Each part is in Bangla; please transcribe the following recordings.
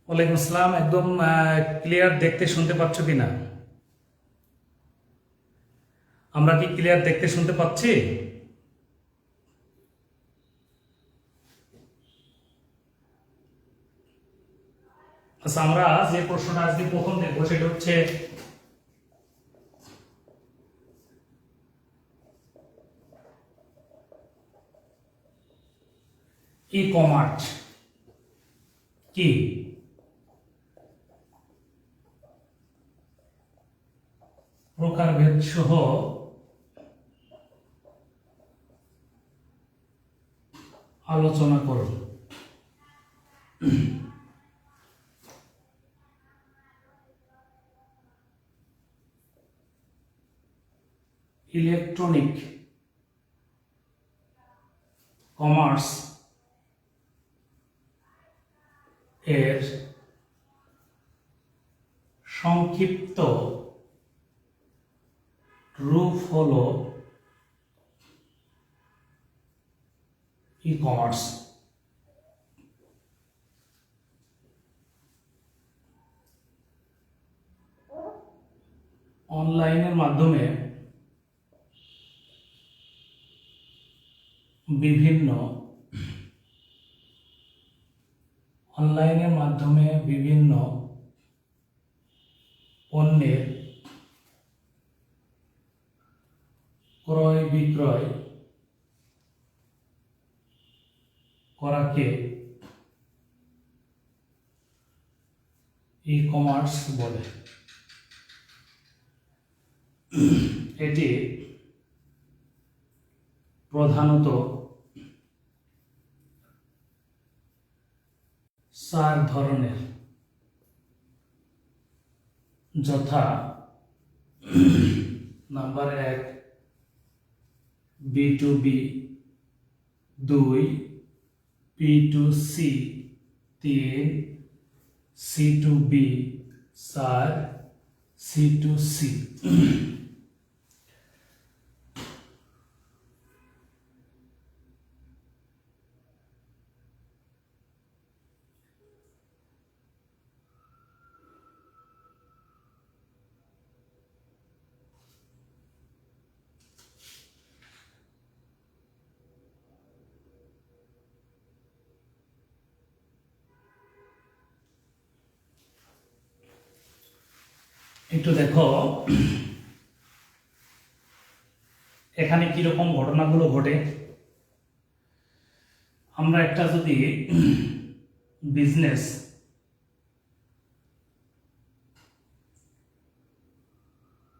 ওয়ালাইকুম আসসালাম। একদম ক্লিয়ার দেখতে শুনতে পাচ্ছ কিনা? আমরা কি ক্লিয়ার দেখতে শুনতে পাচ্ছি? আচ্ছা, আমরা যে প্রশ্নটা আজকে প্রথম দেখবো সেটা হচ্ছে ই কমার্স কি। প্রকারভেদ সহ আলোচনা করুন। ইলেকট্রনিক কমার্স এর সংক্ষিপ্ত রূপ হলো ই কমার্স। অনলাইনের মাধ্যমে বিভিন্ন পণ্যের ক্রয় বিক্রয় করাকে ই কমার্স বলে। এটি প্রধানত চার ধরনের, যথা number 1 B2B, 2 P2C, 3 C2B, 4 C2C। একটু দেখো এখানে কিরকম ঘটনাগুলো ঘটে। আমরা একটা যদি বিজনেস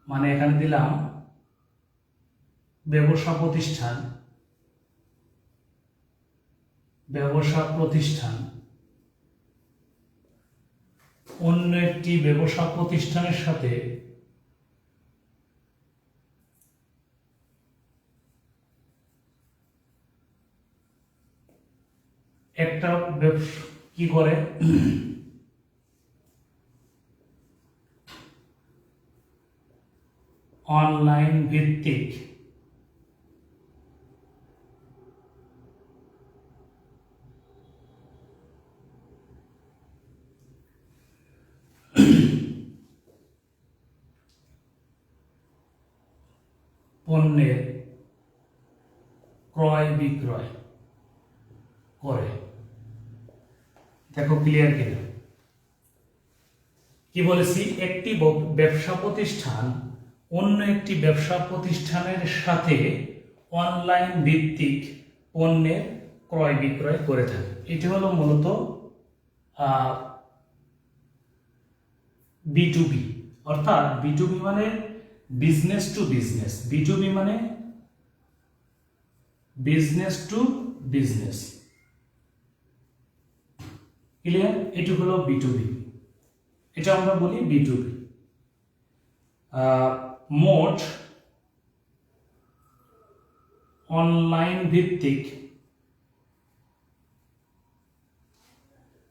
মানে এখানে দিলাম ব্যবসা প্রতিষ্ঠান অন্য একটি ব্যবসা প্রতিষ্ঠানের সাথে একটা কি করে অনলাইন ভিত্তিক পণ্যের ক্রয় বিক্রয় করে। দেখো ক্লিয়ার কিনা? কি বলেছি? একটি ব্যবসা প্রতিষ্ঠান অন্য একটি ব্যবসা প্রতিষ্ঠানের সাথে অনলাইন ভিত্তিক পণ্যের ক্রয় বিক্রয় করে থাকে। এটি হলো মূলত B2B, অর্থাৎ B2B মানে বিজনেস টু বিজনেস। B2B মানে বিজনেস টু বিজনেস। ক্লিয়ার? এটি হলো B2B, এটা আমরা বলি B2B। মোট অনলাইন ভিত্তিক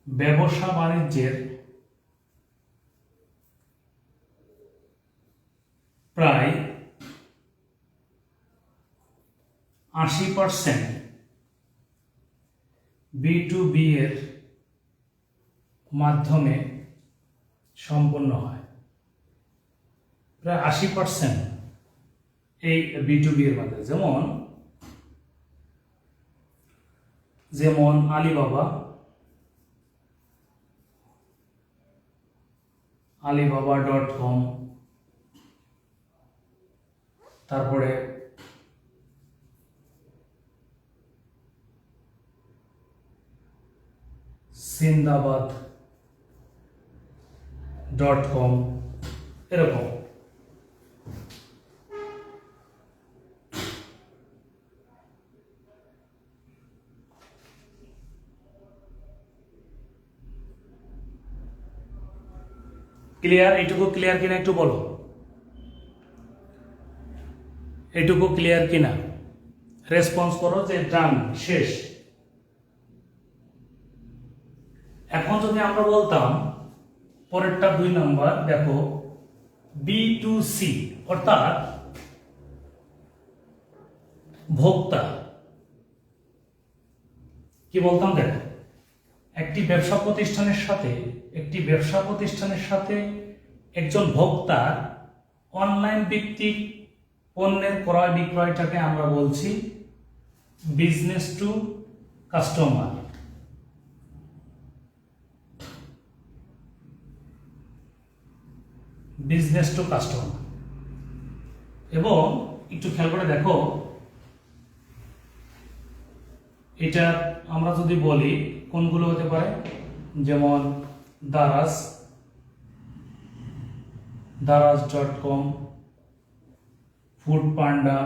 ব্যবসা বাণিজ্যের প্রায় 80% B2B এর মাধ্যমে সম্পন্ন হয়। প্রায় 80% এই B2B এর মধ্যে, যেমন alibaba.com, তারপরে Sindabad.com, এরকম। ক্লিয়ার? এইটুকু ক্লিয়ার কিনা একটু বলো, এইটুকু ক্লিয়ার কিনা? রেসপন্স করো যে ডান, শেষ। এখন যদি আমরা বলতাম পরেরটা 2 নম্বর, দেখো B2C, অর্থাৎ ভোক্তা। কি বলতাম? দেখো, একটি ব্যবসা প্রতিষ্ঠানের সাথে একজন ভোক্তার অনলাইন ভিত্তিক পণ্যের ক্রয় বিক্রয়টাকে আমরা বলছি বিজনেস টু কাস্টমার। এবং একটু খেয়াল করে দেখো, এটা আমরা যদি বলি কোনগুলো হতে পারে, যেমন দারাজ.com, ফুড পান্ডা,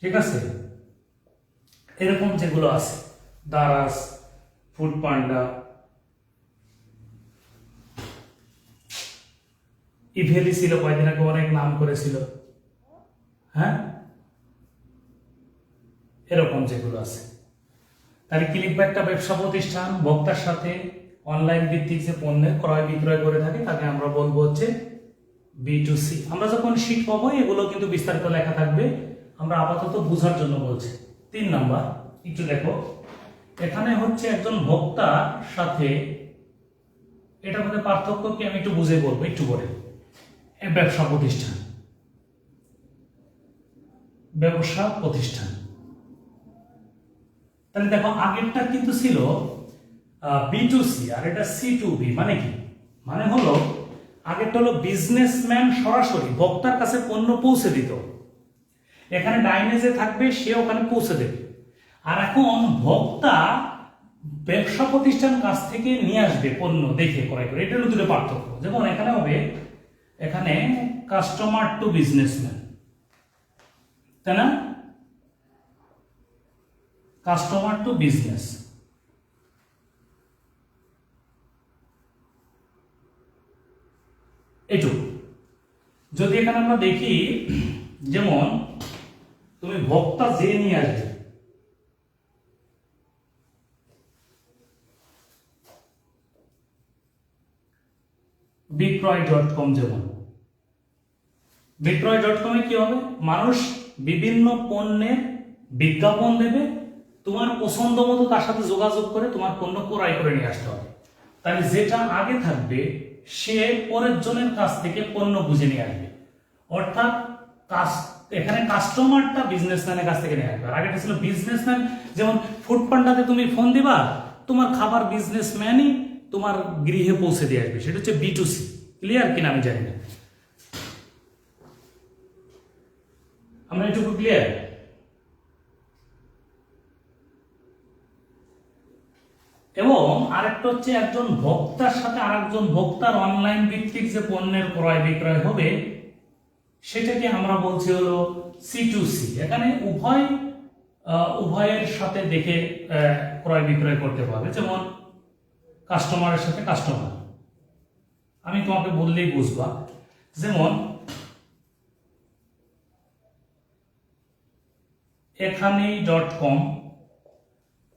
ঠিক আছে? এরকম যেগুলো আছে, দারাজ, ফুড পান্ডা, ইভেলি ছিল কয়েকদিন আগে, অনেক নাম করেছিল, হ্যাঁ, এরকম যেগুলো আছে। তাহলে কি লিখবে? একটা ব্যবসা প্রতিষ্ঠান ভোক্তার সাথে অনলাইন ভিত্তিক যে পণ্যের ক্রয় বিক্রয় করে থাকে তাকে আমরা বলবো হচ্ছে B2C। আমরা যখন শীট পাবো এগুলো কিন্তু বিস্তারিত লেখা থাকবে, আমরা আপাতত বোঝার জন্য বলছি। 3 নাম্বার, একটু দেখো, এখানে হচ্ছে একজন ভোক্তার সাথে, এটার মধ্যে পার্থক্য কি আমি একটু বুঝে বলবো একটু পরে। ব্যবসা প্রতিষ্ঠান, তাহলে দেখো আগেরটা কিন্তু ছিল B2C আর এটা C2B। মানে কি? মানে হলো আগেরটা হলো বিজনেসম্যান সরাসরি ভোক্তার কাছে পণ্য পৌঁছে দিত, এখানে ডাইনে যে থাকবে সে ওখানে পৌঁছে দেবে। আর এখন ভোক্তা ব্যবসা প্রতিষ্ঠান কাছ থেকে নিয়ে আসবে পণ্য দেখে ক্রয় করে। এটা হলো দুটো পার্থক্য। যেমন এখানে হবে, এখানে কাস্টমার টু বিজনেসম্যান, তাই না? কাস্টমার টু বিজনেস, এটুকু। যদি এখানে আমরা দেখি, যেমন তুমি ভোক্তা যে নিয়ে আসবে, বিক্রয়.com, যেমন বিক্রয়.com এ কি হবে? মানুষ বিভিন্ন পণ্যের বিজ্ঞাপন দেবে, তোমার পছন্দ মতো তার সাথে যোগাযোগ করে তোমার পণ্য ক্রয় করে নিয়ে আসতে হবে। তাহলে যেটা আগে থাকবে সে পরের জনের কাছ থেকে পণ্য বুঝে নিয়ে আসবে, অর্থাৎ এখানে কাস্টমারটা বিজনেসম্যানের কাছ থেকে নিয়ে আসবে। আর আগেটা ছিল বিজনেসম্যান, যেমন ফুড পান্ডাতে তুমি ফোন দিবা, তোমার খাবার বিজনেসম্যানই তোমার গৃহে পৌঁছে দিয়ে আসবে, সেটা হচ্ছে B2C। ক্লিয়ার কিনা আমি জানি না, আমরা এটুকু ক্লিয়ার? এবং আরেকটা হচ্ছে একজন ভোক্তার সাথে আরেকজন ভোক্তার অনলাইন ভিত্তিক যে পণ্যের ক্রয় বিক্রয় হবে সেটাকে আমরা বলছি হলো C2C। এখানে উভয়ের সাথে দেখে ক্রয় বিক্রয় করতে পারবে, যেমন কাস্টমারের সাথে কাস্টমার। আমি তোমাকে বললেই বুঝবা, যেমন এখানেই.com,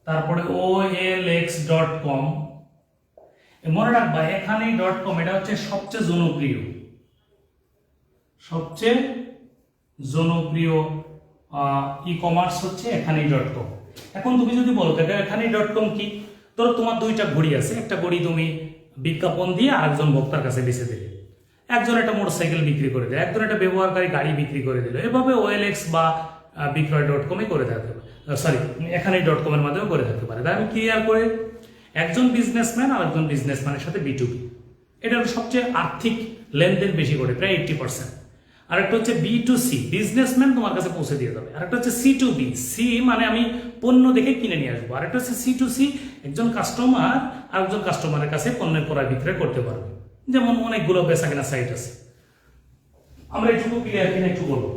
তারপরে OLX.com। মনে রাখবা এখানেই.com এটা হচ্ছে সবচেয়ে জনপ্রিয় ই কমার্স হচ্ছে এখানেই.com। এখন তুমি যদি বলো দেখো এখানে .com কি, ধরো তোমার দুইটা ঘড়ি আছে, একটা ঘড়ি তুমি বিজ্ঞাপন দিয়ে আরেকজন ভোক্তার কাছে বেচে দিলে, একজন একটা মোটরসাইকেল বিক্রি করে দিল, একজন একটা ব্যবহারকারী গাড়ি বিক্রি করে দিল, এভাবে OLX বা বিক্রয়.com এ করে থাকতে পারে, সরি এখানে .com এর মাধ্যমে করে থাকতে পারে। তাই আমি ক্লিয়ার করে একজন বিজনেসম্যান আর একজন বিজনেসম্যানের সাথে B2B, এটা হলো সবচেয়ে আর্থিক লেনদেন বেশি করে, প্রায় 80%। আর একটা হচ্ছে B2C, বিজনেসম্যান তোমার কাছে পৌঁছে দিয়ে যাবে। আর একটা হচ্ছে C2B, সি মানে আমি পণ্য দেখে কিনে নিয়ে আসবো। আর একটা হচ্ছে C2C, একজন কাস্টমার আর একজন কাস্টমারের কাছে পণ্যের ক্রয় বিক্রয় করতে পারবে। যেমন অনেকগুলো বেচা কেনা সাইট আছে। আমরা এইটুকু ক্লিয়ার কিনা একটু বলবো।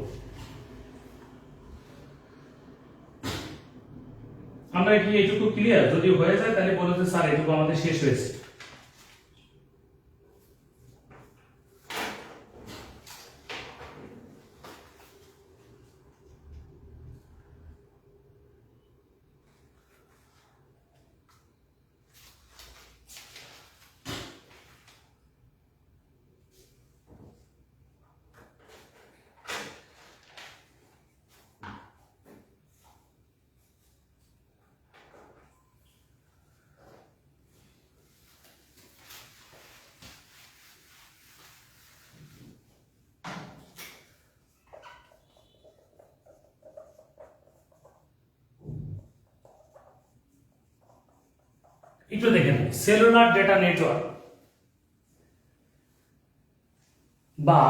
আমরা কি এইটুকু ক্লিয়ার? যদি হয়ে যায় তাহলে বলো যে স্যার এইটুকু আমাদের শেষ হয়েছে। একটু দেখেন, সেলুলার ডেটা নেটওয়ার্ক বা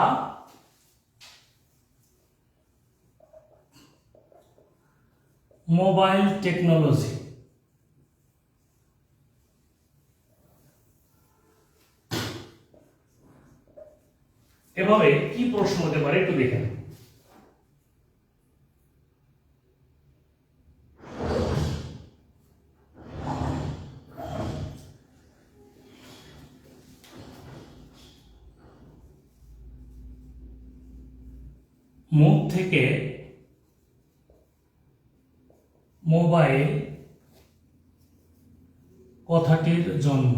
মোবাইল টেকনোলজি, এভাবে কি প্রশ্ন হতে পারে একটু দেখেন। মুখ থেকে মোবাইল কথাটির জন্ম,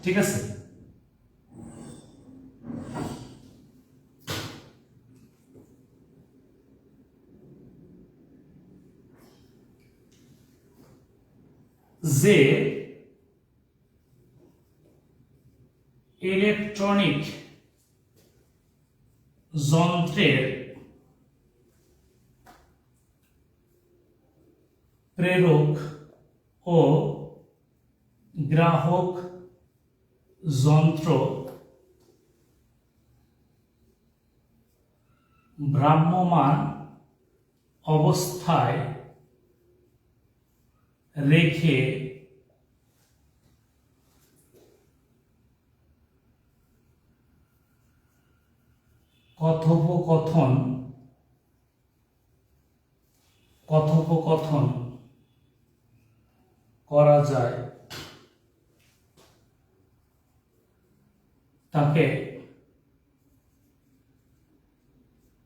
ঠিক আছে? যে ইলেকট্রনিক যন্ত্রের প্রেরক ও গ্রাহক যন্ত্র ভ্রাম্যমাণ অবস্থায় রেখে কথোপকথন করা যায় তাকে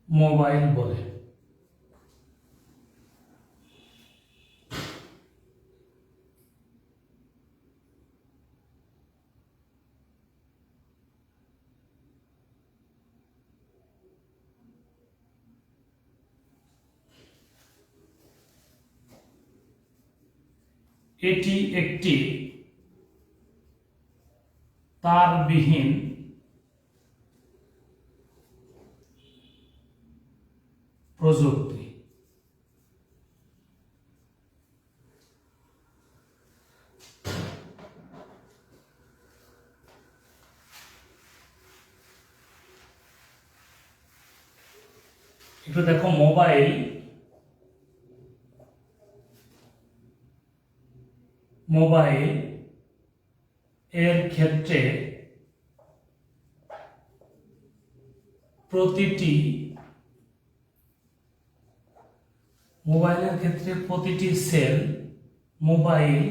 মোবাইল বলে। এটি একটি তারবিহীন প্রযুক্তি। একটু দেখো, মোবাইল এর ক্ষেত্রে প্রতিটি সেল মোবাইল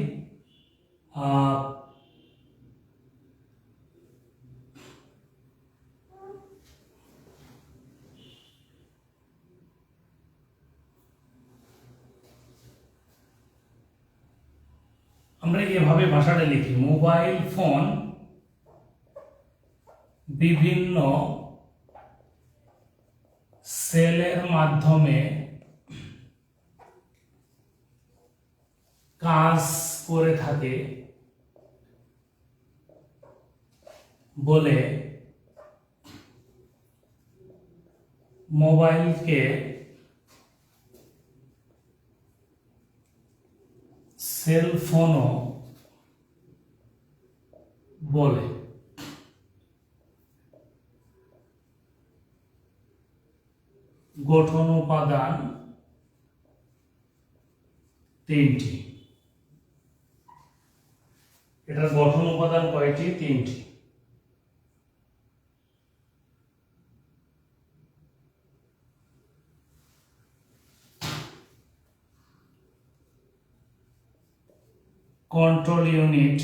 আমরা এভাবে ভাষাটা লিখি, মোবাইল ফোন বিভিন্ন সেলের মাধ্যমে কাজ করে থাকে বলে মোবাইলকে সেল ফোনও বলে। গঠন উপাদান তিনটি। এটার গঠন উপাদান কয়টি? তিনটি। Control unit,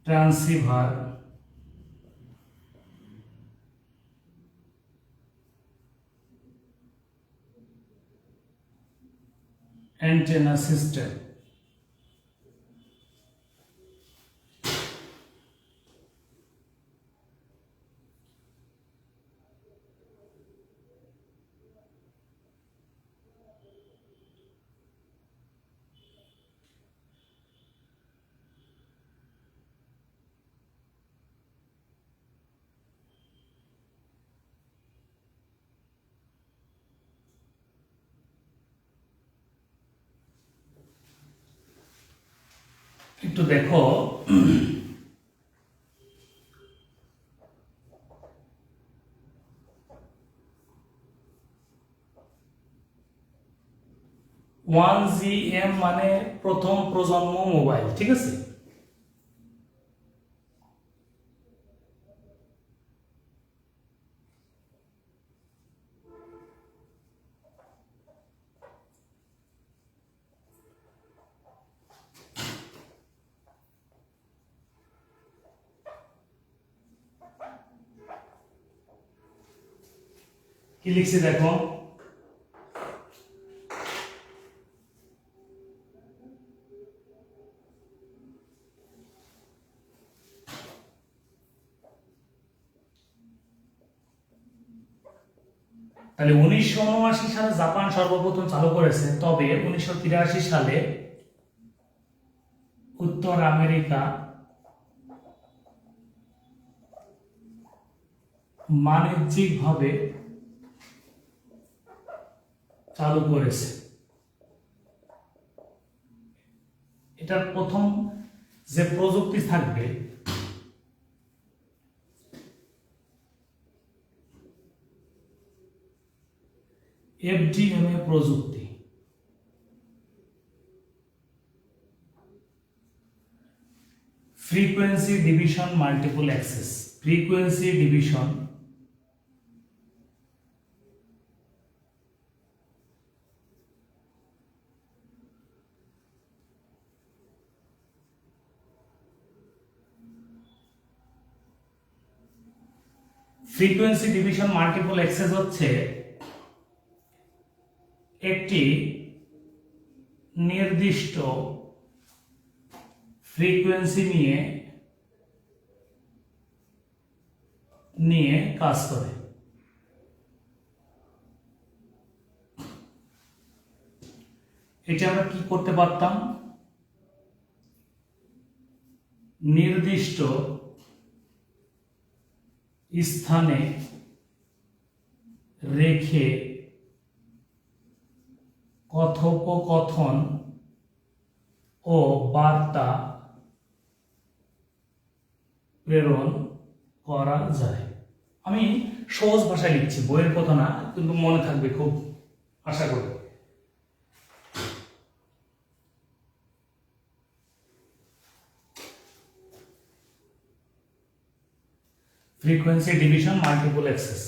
ট্রান্সিভার, antenna system. একটু দেখো, 1GM মানে প্রথম প্রজন্ম মোবাইল, ঠিক আছে? কি লিখছি দেখো, তাহলে 1979 সালে জাপান সর্বপ্রথম চালু করেছে, তবে 1983 সালে উত্তর আমেরিকা বাণিজ্যিকভাবে চালু করেছে। এটার প্রথম যে প্রযুক্তি থাকবে FDMA প্রযুক্তি। Frequency division multiple access. Frequency division frequency division multiple access হচ্ছে একটি নির্দিষ্ট ফ্রিকোয়েন্সি নিয়ে কাজ করে। এটা আমরা কি করতে পারতাম? নির্দিষ্ট স্থানে রেখে কথোপকথন ও বার্তা প্রেরণ করা যায়। আমি সহজ ভাষায় লিখছি, বইয়ের কথা না, কিন্তু মনে থাকবে খুব আশা করি। Frequency division multiple access.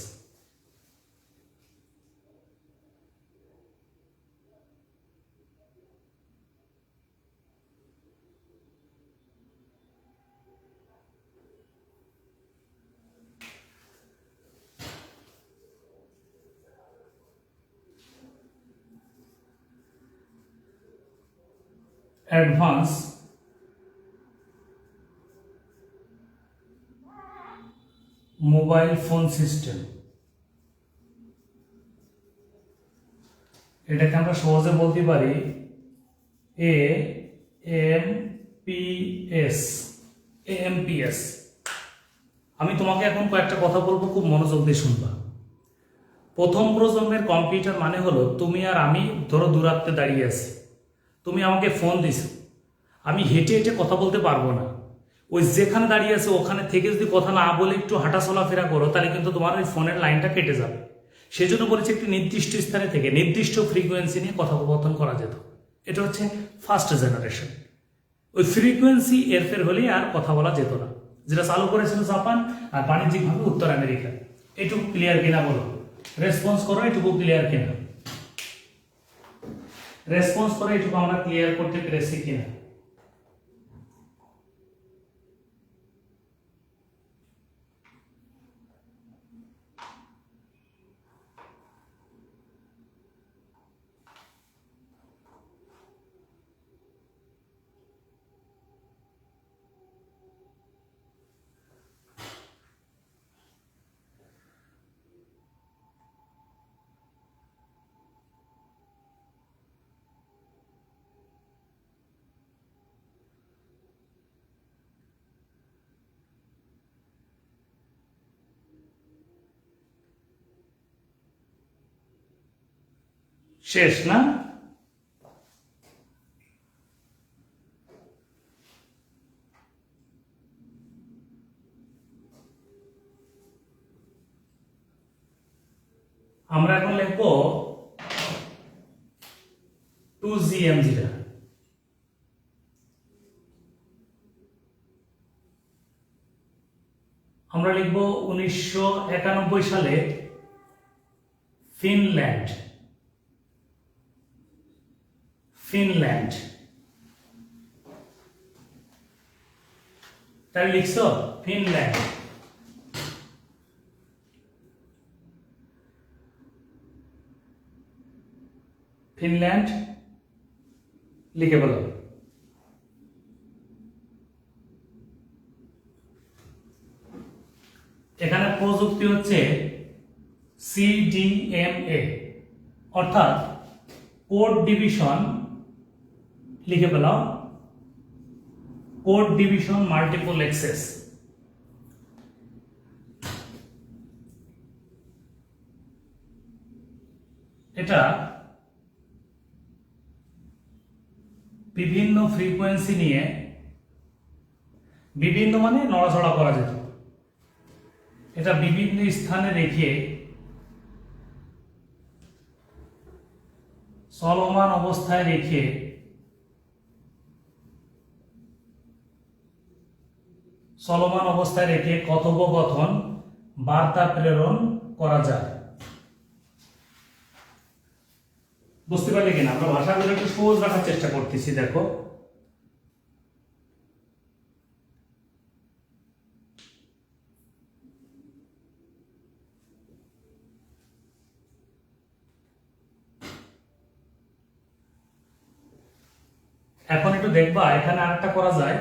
Advance mobile phone system. এটাকে আমরা সহজে বলতে পারি এ এম পি এস। এএমপিএস। আমি তোমাকে এখন কয়েকটা কথা বলবো, খুব মনোযোগ দিয়ে শুনবা। প্রথম প্রজন্মের কম্পিউটার মানে হলো তুমি আর আমি ধরো দূরত্বে দাঁড়িয়ে আছি, তুমি আমাকে ফোন দিছো, আমি হেঁটে হেঁটে কথা বলতে পারবো না, ওই যেখানে দাঁড়িয়ে আছে ওখানে থেকে যদি কথা না বলে একটু হাঁটা চলাফেরা করো তাহলে কিন্তু তোমার ওই ফোনের লাইনটা কেটে যাবে। সেজন্য বলেছি একটি নির্দিষ্ট স্থানে থেকে নির্দিষ্ট ফ্রিকোয়েন্সি নিয়ে কথোপকথন করা যেত। এটা হচ্ছে ফার্স্ট জেনারেশন। ওই ফ্রিকোয়েন্সি এরফের হলেই আর কথা বলা যেত না, যেটা চালু করেছিল জাপান আর বাণিজ্যিকভাবে উত্তর আমেরিকা। এটুকু ক্লিয়ার কিনা বলো? রেসপন্স করো, এটুকু ক্লিয়ার কিনা? রেসপন্স করে এটুকু আমরা ক্লিয়ার করতে পেরেছি কিনা? শেষ না? আমরা এখন লিখবো 2GM, যেটা আমরা লিখবো 1991 সালে ফিনল্যান্ড। ফিনল্যান্ড তাই লিখছো? ফিনল্যান্ড। ফিনল্যান্ড লিখে বলো। এখানে প্রযুক্তি হচ্ছে CDMA, অর্থাৎ কোড ডিভিশন। লিখে পেলাম কোড ডিভিশন মাল্টিপল অ্যাক্সেস। এটা বিভিন্ন ফ্রিকোয়েন্সি নিয়ে, বিভিন্ন মানে নড়াচড়া করা যেত, এটা বিভিন্ন স্থানে রেখে চলমান অবস্থায় রেখে কথোপকথন বার্তা প্রেরণ করা যায়। বুঝতে পারলে কিনা? আমরা ভাষাগুলো একটু সহজ রাখার চেষ্টা করতেছি। দেখো, এখন একটু দেখবা এখানে আরেকটা করা যায়,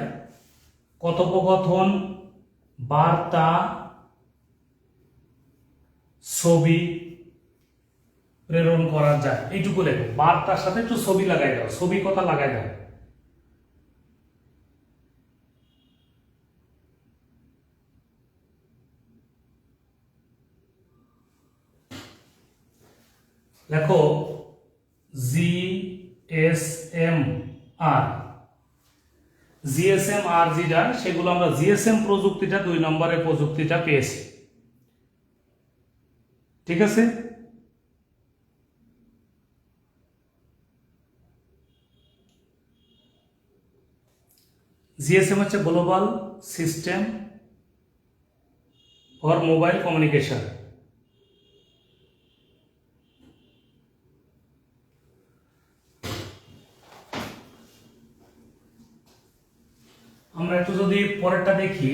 কথোপকথন বার্তা ছবি প্রেরণ করা যায়। এইটুকু লেখো, বার্তার সাথে একটু ছবি লাগাই দাও, ছবি কথা লাগাই দাও। লেখো GSM-R। GSM-R যেটা, সেগুলো আমরা GSM প্রযুক্তিটা 2 নম্বরের প্রযুক্তিটা পেয়েছি। ঠিক আছে? GSM হচ্ছে global system for mobile communication. আমরা একটু যদি পরেরটা দেখি,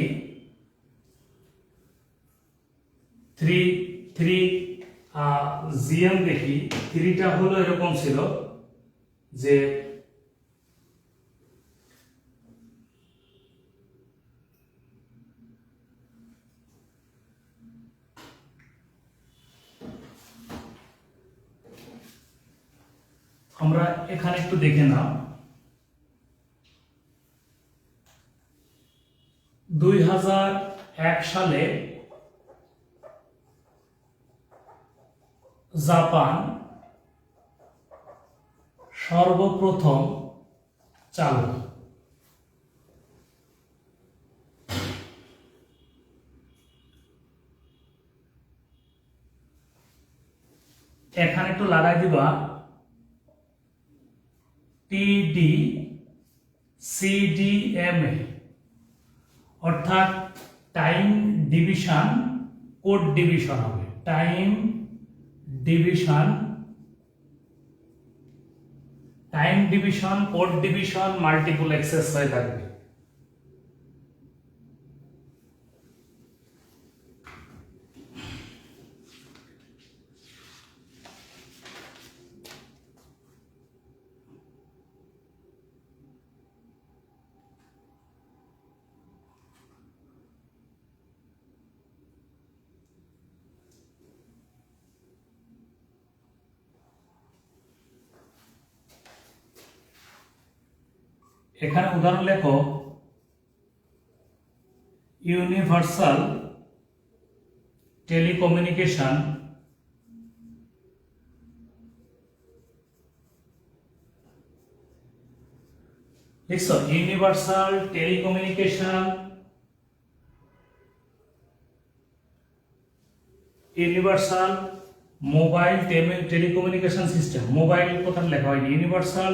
3GM দেখি। 3টা হলো এরকম ছিল যে আমরা এখানে একটু দেখে নাও। 2001 সালে জাপান সর্বপ্রথম চালু। এখানে একটু লাগাই দিবা TDCDMA, অর্থাৎ টাইম ডিভিশন কোড ডিভিশন হবে। Time division code division multiple access হয়ে থাকবে। এখানে উদাহরণ লেখো, ইউনিভার্সাল টেলিকমিউনিকেশন লিখছো, universal telecommunication universal mobile telecommunication system. Mobile কথা লেখা হয়নি, ইউনিভার্সাল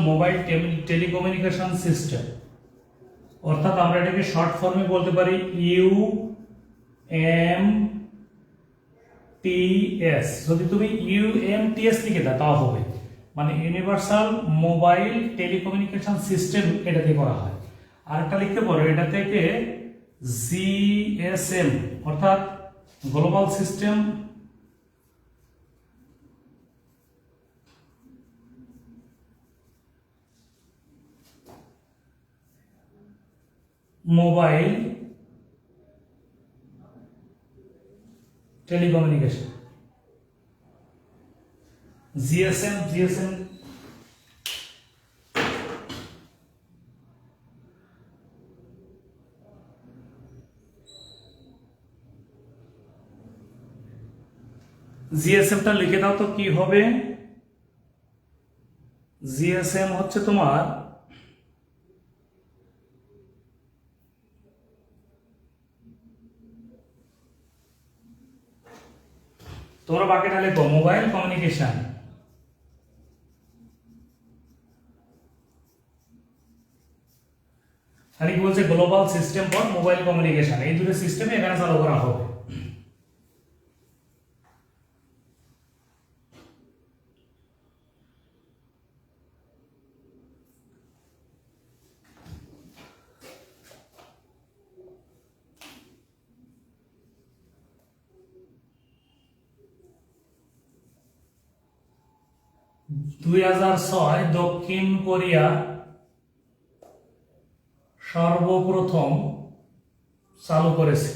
মোবাইল টেলিকমিউনিকেশন সিস্টেম, অর্থাৎ আমরা এটাকে শর্ট ফর্মে বলতে পারি UMTS। যদি তুমি UMTS লিখে দাও তাও হবে, মানে ইউনিভার্সাল মোবাইল টেলিকমিউনিকেশন সিস্টেম এটাতে করা হয়। আর একটা লিখতে পারো এটা থেকে GSM, অর্থাৎ global system mobile telecommunication, GSM টা লিখে দাও তো কি হবে। GSM হচ্ছে তোমার তোমরা বাকিটা লেখো মোবাইল কমিউনিকেশন। খালি কি বলছে, global system for mobile communication, এই দুটো সিস্টেমে এখানে চালু করা হবে। দুই 2006 দক্ষিণ কোরিয়া সর্বপ্রথম চালু করেছে।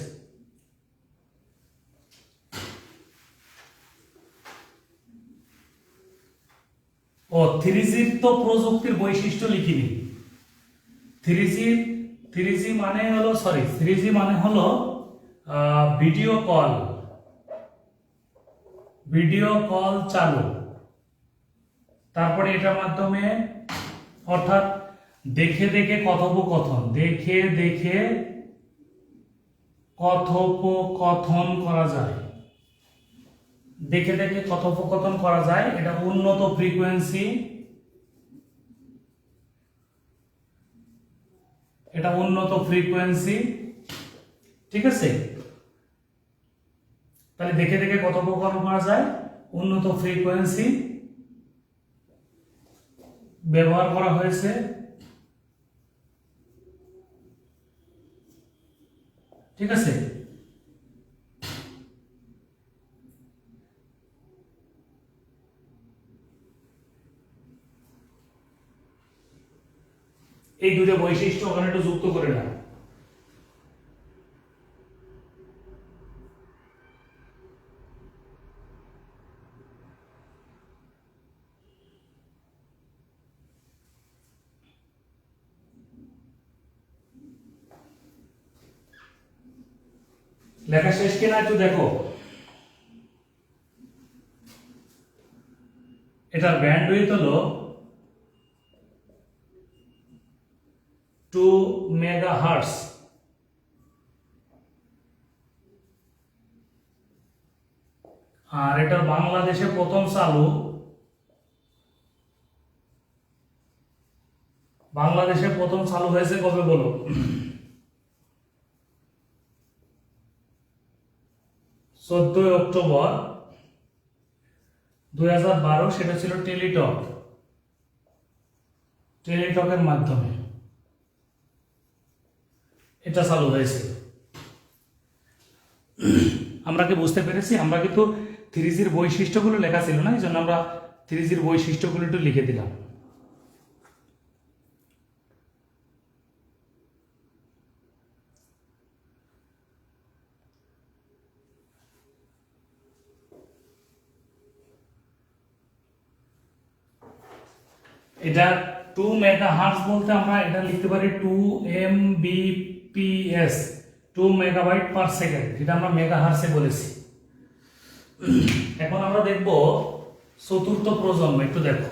ও 3G তো প্রযুক্তির বৈশিষ্ট্য লিখিনি। 3G মানে হলো 3G মানে হলো ভিডিও কল চালু। তারপরে এটার মাধ্যমে, অর্থাৎ দেখে দেখে কথোপকথন করা যায়, দেখে দেখে কথোপকথন করা যায়। এটা উন্নত ফ্রিকোয়েন্সি, ঠিক আছে। তাহলে দেখে দেখে কথোপকথন করা যায়, উন্নত ফ্রিকোয়েন্সি ব্যবহার করা হয়েছে। ঠিক আছে, এই দুটো বৈশিষ্ট্য ওখানে একটু যুক্ত করে না। লেখা শেষ কিনা একটু দেখো। এটার ব্যান্ডউইথ হলো 2 মেগাহার্টজ। আর এটার বাংলাদেশে প্রথম চালু হয়েছে কবে বলো? 14 অক্টোবর 2012। সেটা ছিল টেলিটকের মাধ্যমে এটা চালু হয়েছিল। আমরা কি বুঝতে পেরেছি? আমরা কিন্তু 3Gর বৈশিষ্ট্যগুলো লেখা ছিল না, এই জন্য আমরা 3Gর বৈশিষ্ট্যগুলো একটু লিখে দিলাম। এটা 2 মেগাহার্টজ বলতে আমরা এটা লিখতে পারি 2 Mbps, 2 মেগাবাইট পার সেকেন্ড। এটা আমরা মেগাহার্টজে বলেছি। এখন আমরা দেখব চতুর্থ প্রজন্ম। একটু দেখো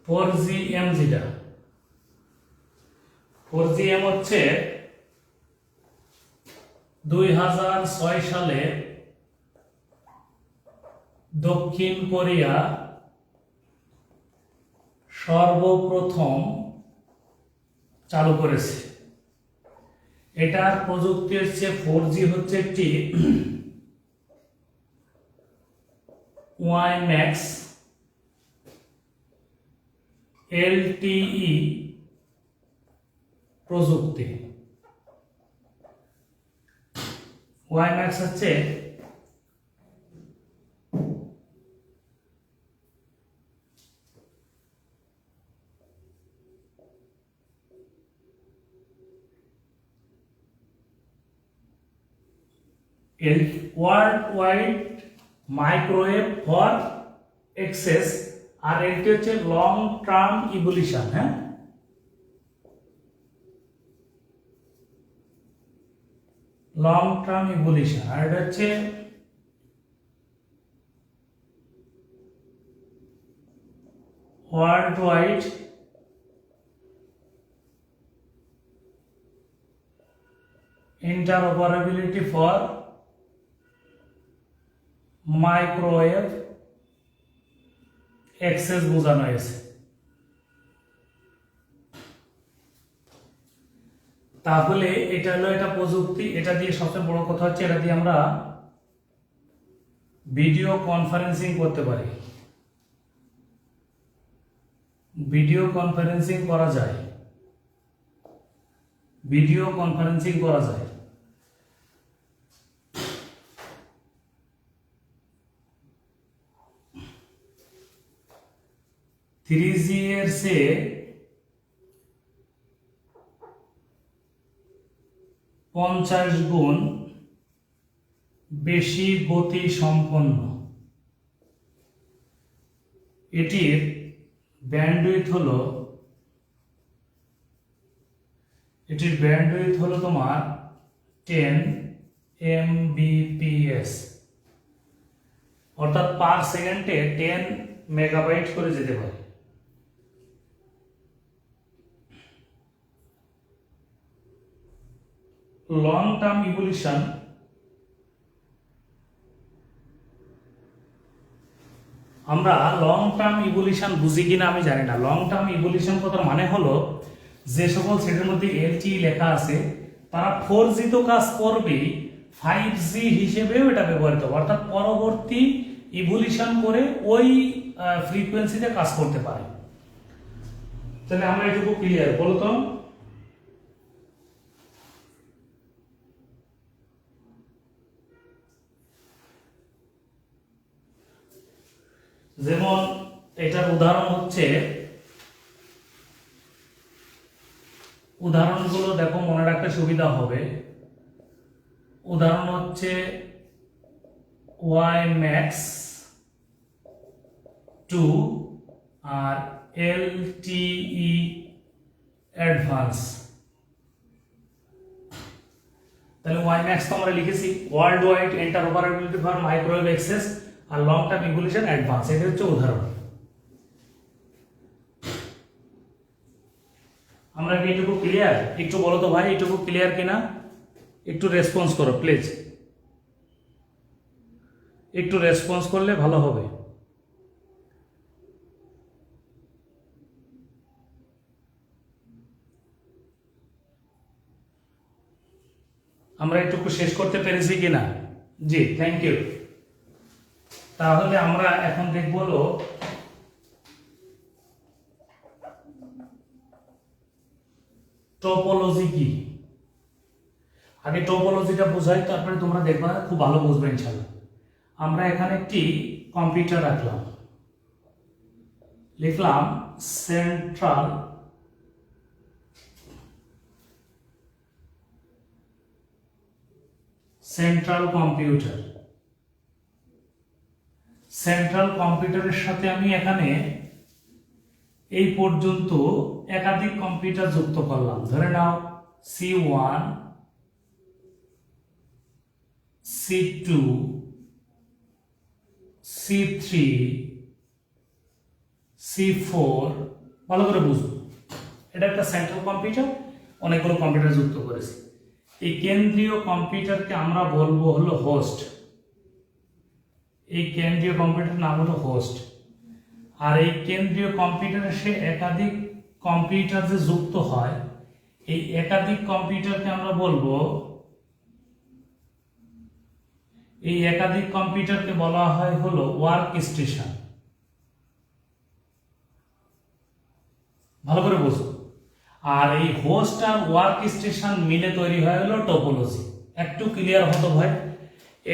4GM। যেটা 4GM হচ্ছে 2006 সালে দক্ষিণ কোরিয়া সর্বপ্রথম চালু করেছে। এটার প্রযুক্তি হচ্ছে 4G হচ্ছে একটি WiMAX LTE প্রযুক্তি। WiMAX হচ্ছে world wide microwave for access. আর এটি হচ্ছে লং টার্ম ইভলিউশন। হ্যাঁ, লং টার্ম ইভলিউশন। আর এটা হচ্ছে world wide interoperability for microwave access বোঝানো হয়েছে। তাহলে এটা হলো একটা প্রযুক্তি। এটা দিয়ে সবচেয়ে বড় কথা হচ্ছে এটা দিয়ে আমরা ভিডিও কনফারেন্সিং করতে পারি। ভিডিও কনফারেন্সিং করা যায়। 3G এর চেয়ে 50 গুণ বেশি গতি সম্পন্ন। এটির ব্যান্ডউইথ হলো তোমার 10 Mbps, অর্থাৎ পার সেকেন্ডে 10 মেগাবাইট করে যেতে পারে। লং টার্ম ইভলিউশন আমরা লং টার্ম ইভলিউশন বুঝি কিনা আমি জানি না। লং টার্ম ইভলিউশন কথার মানে হলো যে সকল সেটের মধ্যে LTE লেখা আছে তারা 4G তো কাজ করবেই, 5G হিসেবেও এটা ব্যবহৃত হবে, অর্থাৎ পরবর্তী ইভলিউশন করে ওই ফ্রিকোয়েন্সিতে কাজ করতে পারে। তাহলে আমরা এটুকু ক্লিয়ার বলো তো। যেমন এটার উদাহরণ হচ্ছে, উদাহরণগুলো দেখো মনে রাখতে সুবিধা হবে। উদাহরণ হচ্ছে WiMAX 2 আর LTE অ্যাডভান্স। তাহলে ওয়াইম্যাক্স তো আমরা লিখেছি, world wide interoperability for microwave access আর লং টার্ম ইভলিউশন অ্যাডভান্স, এটা হচ্ছে উদাহরণ। আমরা কি এটুকু ক্লিয়ার? একটু বলো তো ভাই, এটুকু ক্লিয়ার কিনা? একটু রেসপন্স করো প্লিজ, একটু রেসপন্স করলে ভালো হবে। আমরা এটুকু শেষ করতে পেরেছি কিনা? জি, থ্যাংক ইউ। তাহলে আমরা এখন দেখব হলো টোপোলজি কি। আগে টোপোলজিটা বোঝাই, তারপরে তোমরা দেখবা খুব ভালো বুঝবে ইনশাআল্লাহ। আমরা এখানে একটি কম্পিউটার রাখলাম, লিখলাম সেন্ট্রাল কম্পিউটার। সেন্ট্রাল কম্পিউটারের সাথে আমি এখানে এই পর্যন্ত একাধিক কম্পিউটার যুক্ত করলাম। ধরে নাও C1, C2, C3, C4, ভালো করে বুঝো, এটা একটা সেন্ট্রাল কম্পিউটার, অনেকগুলো কম্পিউটার যুক্ত করেছি। এই কেন্দ্রীয় কম্পিউটারকে আমরা বলবো হলো হোস্ট। এই কেন্দ্রীয় কম্পিউটার নাম হলো হোস্ট। আর এই কেন্দ্রীয় কম্পিউটারে সে একাধিক কম্পিউটার যে যুক্ত হয়, এই একাধিক কম্পিউটারকে আমরা বলবো, এই একাধিক কম্পিউটারকে বলা হয় হলো ওয়ার্ক স্টেশন। ভালো করে বুঝো। আর এই হোস্ট আর ওয়ার্ক স্টেশন মিলে তৈরি হয় হলো টোপোলজি। একটু ক্লিয়ার হতো ভাই।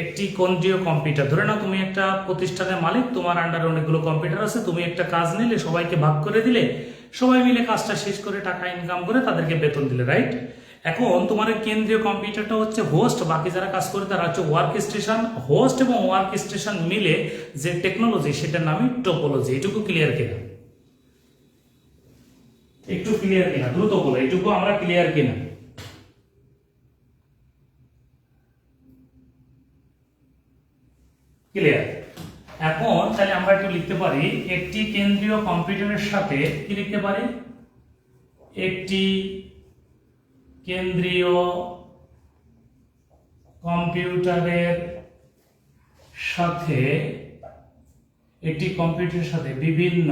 একটি কেন্দ্রীয় কম্পিউটার, ধরে নাও তুমি একটা প্রতিষ্ঠানের মালিক, তোমার আন্ডারে অনেকগুলো কম্পিউটার আছে, তুমি একটা কাজ নিলে, সবাইকে ভাগ করে দিলে, সবাই মিলে কাজটা শেষ করে টাকা ইনকাম করে তাদেরকে বেতন দিলে, রাইট? এখন তোমার কেন্দ্রীয় কম্পিউটারটা হচ্ছে হোস্ট, বাকি যারা কাজ করে তারা হচ্ছে ওয়ার্ক স্টেশন। হোস্ট এবং ওয়ার্ক স্টেশন মিলে যে টেকনোলজি, সেটার নামই টোপোলজি। এটুকু ক্লিয়ার কিনা? একটু ক্লিয়ার কিনা? দ্রুত বলো, এটুকু আমরা ক্লিয়ার কিনা? ক্লিয়ার। এখন তাহলে আমরা একটু লিখতে পারি, একটি কেন্দ্রীয় কম্পিউটারের সাথে কি লিখতে পারি? একটি কেন্দ্রীয় কম্পিউটারের সাথে, একটি কম্পিউটারের সাথে বিভিন্ন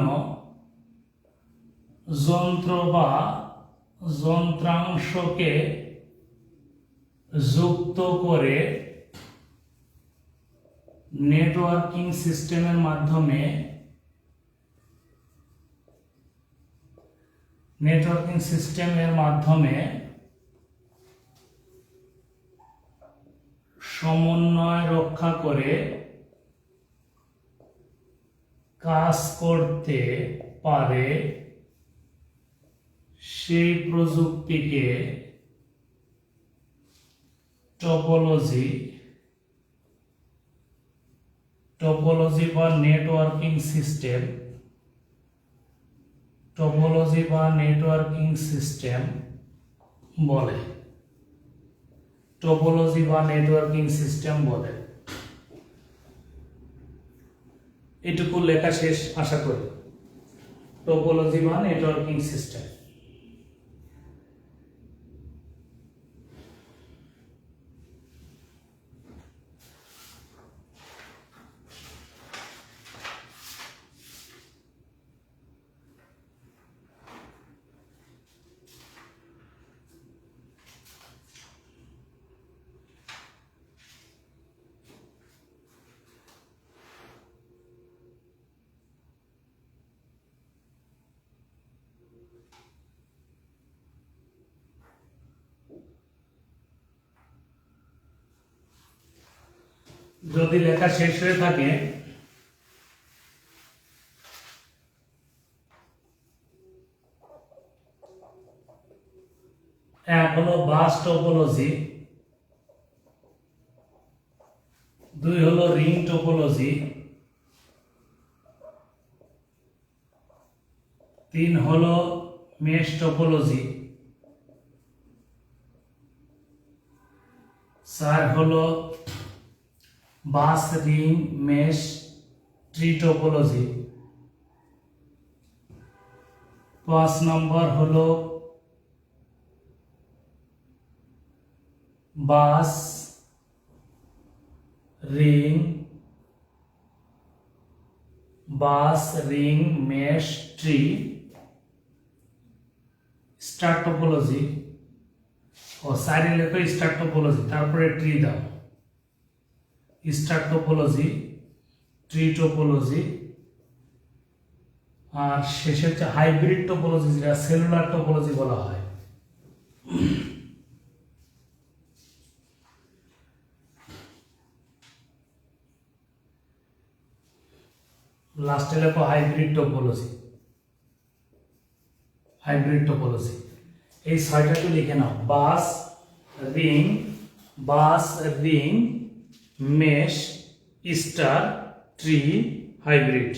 যন্ত্র বা যন্ত্রাংশকে যুক্ত করে নেটওয়ার্কিং সিস্টেমের মাধ্যমে সমন্বয় রক্ষা করে কাজ করতে পারে, সেই প্রযুক্তিকে টোপোলজি বা নেটওয়ার্কিং সিস্টেম বলে। টোপোলজি বা নেটওয়ার্কিং সিস্টেম বলে। এটুকু লেখা শেষ আশা করি। টোপোলজি বা নেটওয়ার্কিং সিস্টেম। যদি লেখা শেষ হয়ে থাকে, এক হলো বাস টোপোলজি, দুই হলো রিং টোপোলজি, তিন হলো মেশ টোপোলজি, 4 হলো bus ring mesh tree topology. 5 নম্বর হলো bus ring mesh tree star topology. ও সাইডে লেখো স্টার টোপোলজি, তারপরে ট্রি দাও, স্টার টোপোলজি, ট্রি টোপোলজি, আর শেষে হচ্ছে হাইব্রিড টোপোলজি, যেটা সেলুলার টোপোলজি বলা হয়। লাস্টে লেখো হাইব্রিড টোপোলজি। এই 6টাকে লিখে নাও, bus ring mesh star tree hybrid.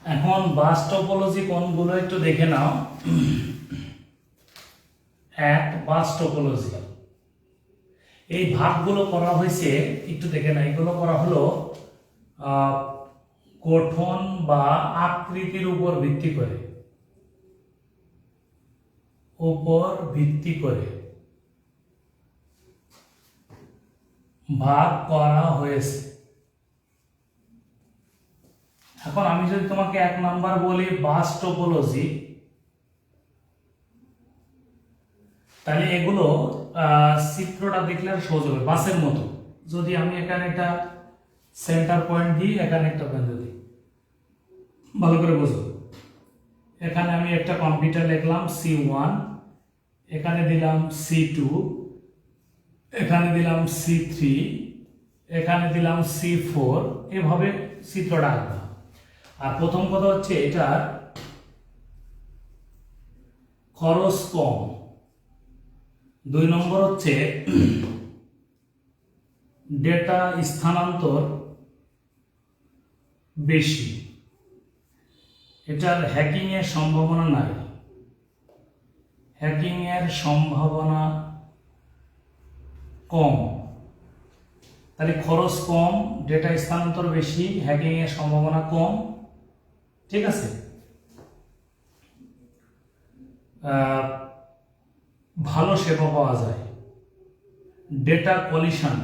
এখন বাস টোপোলজি কোনগুলো একটু দেখে নাও। এক, বাস টোপোলজি। এই ভাগগুলো করা হয়েছে একটু দেখে না, এগুলো করা হলো গঠন বা আকৃতির উপর ভিত্তি করে ভাগ করা হয়েছে। এখন আমি যদি তোমাকে 1 নাম্বার বলি বাস টোপোলজি, তাহলে এগুলো চিত্রটা দেখলে আর সহজ হবে, বাসের মতো। যদি আমি এখানে একটা সেন্টার পয়েন্ট দিই, এখানে একটা পয়েন্ট দিই, ভালো করে বুঝো। এখানে আমি একটা কম্পিউটার লিখলাম C1, এখানে দিলাম C2, এখানে দিলাম C3, এখানে দিলাম C4, এভাবে চিত্রটা আঁকবা। আর প্রথম কথা হচ্ছে এটার খরচ কম। 2 নম্বর হচ্ছে ডেটা স্থানান্তর বেশি, এটার হ্যাকিং এর সম্ভাবনা নাই, হ্যাকিং এর সম্ভাবনা কম। তাহলে খরচ কম, ডেটা স্থানান্তর বেশি, হ্যাকিং এর সম্ভাবনা কম, ঠিক আছে। ভালো সেবা পাওয়া যায়, ডেটা কলিশন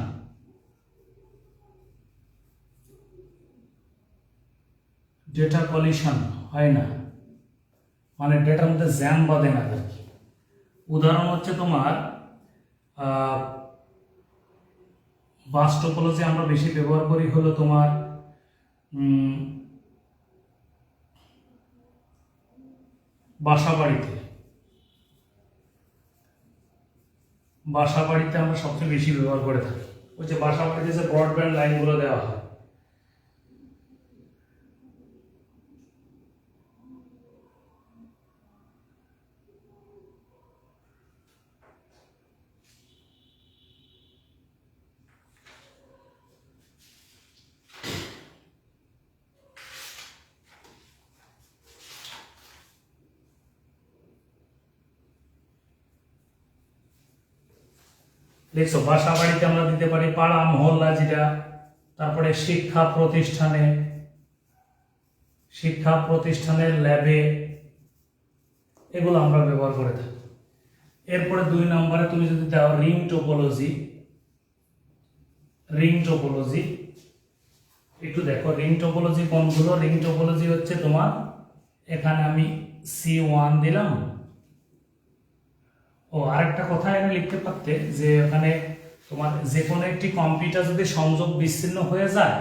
হয় না, মানে ডেটার মধ্যে জ্যাম বাঁধে না আর কি। উদাহরণ হচ্ছে তোমার বাস টোপোলজি আমরা বেশি ব্যবহার করি হলো তোমার বাসা বাড়িতে আমরা সবচেয়ে বেশি ব্যবহার করে থাকি। ওই যে বাসা বাড়িতে যে ব্রডব্যান্ড লাইনগুলো দেওয়া হয়, দেখছো বাসা বাড়িতে আমরা দিতে পারি, পাড়া মহল্লা যেটা, তারপরে শিক্ষা প্রতিষ্ঠানের ল্যাবে, এগুলো আমরা ব্যবহার করে থাকি। এরপরে 2 নম্বরে তুমি যদি দাও রিং টোপোলজি, একটু দেখো রিং টোপোলজি কোনগুলো। রিং টোপোলজি হচ্ছে তোমার, এখানে আমি C1 দিলাম। ও আরেকটা কথা এখানে লিখতে পারতে যে এখানে তোমার যে কোনো একটি কম্পিউটার যদি সংযোগ বিচ্ছিন্ন হয়ে যায়,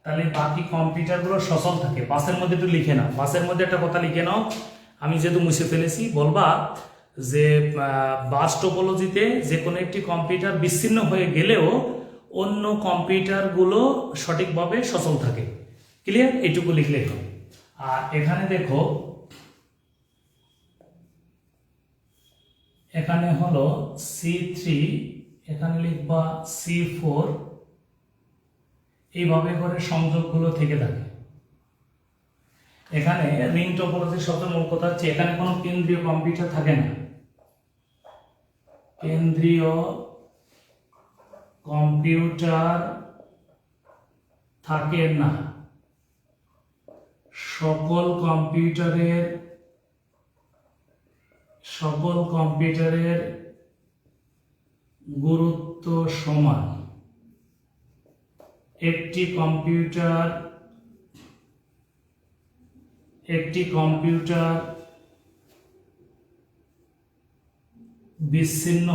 তাহলে বাকি কম্পিউটারগুলো সচল থাকে। বাসের মধ্যে একটু লিখে নাও, বাসের মধ্যে একটা কথা লিখে নাও, আমি যেহেতু মুছে ফেলেছি, বলবা যে বাস টোপোলজিতে যে কোনো একটি কম্পিউটার বিচ্ছিন্ন হয়ে গেলেও অন্য কম্পিউটারগুলো সঠিকভাবে সচল থাকে। ক্লিয়ার? এইটুকু লিখলে হবে। আর এখানে দেখো এখানে হলো C3, এখানে লিখবা C4, এইভাবে করে সংযোগগুলো থেকে থাকে। এখানে রিং টপোলজির সবচেয়ে মূল কথা হচ্ছে এখানে কোনো কেন্দ্রীয় কম্পিউটার থাকে না। কেন্দ্রীয় কম্পিউটার থাকে না। সকল কম্পিউটারের গুরুত্ব সমান। একটি কম্পিউটার বিচ্ছিন্ন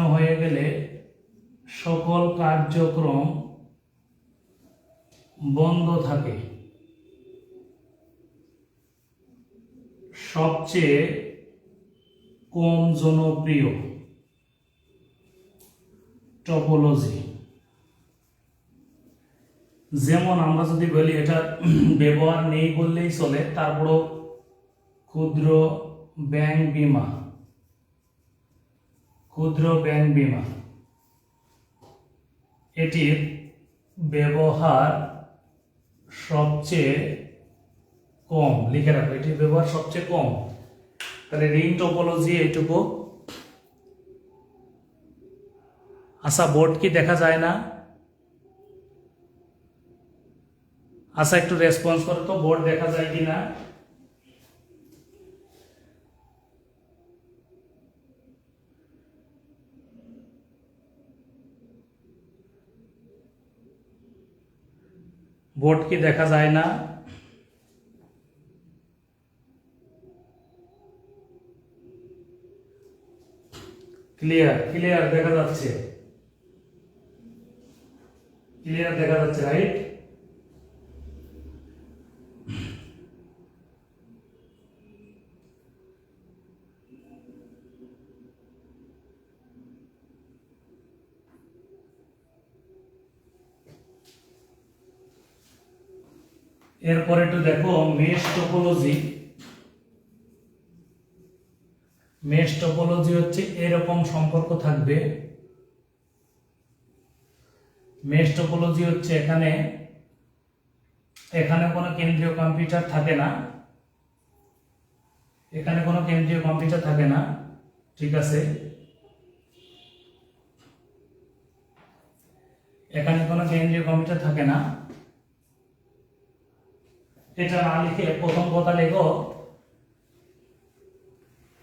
হয়ে গেলে সকল কার্যক্রম বন্ধ থাকে। সবচেয়ে কম জনপ্রিয় টপোলজি। যেমন আমরা যদি বলি এটা ব্যবহার নেই বললেই চলে, তারপরও ক্ষুদ্র ব্যাংক বীমা এটির ব্যবহার সবচেয়ে কম। লিখে রাখো, এটির ব্যবহার সবচেয়ে কম। তাহলে রিং টপোলজি এইটুকু। আচ্ছা, বোর্ড কি দেখা যায় না? আচ্ছা, একটু রেসপন্স করো তো, বোর্ড দেখা যায় কিনা? বোর্ড কি দেখা যায় না? ক্লিয়ার দেখা যাচ্ছে, রাইট? এরপর একটু দেখো মেশ টপোলজি। হচ্ছে এরকম সম্পর্ক থাকবে। মেশ টপোলজি হচ্ছে এখানে কোনো কেন্দ্রীয় কম্পিউটার থাকে না। ঠিক আছে, এখানে কোনো কেন্দ্রীয় কম্পিউটার থাকে না। এটা না লিখে প্রথম কথা লেখো,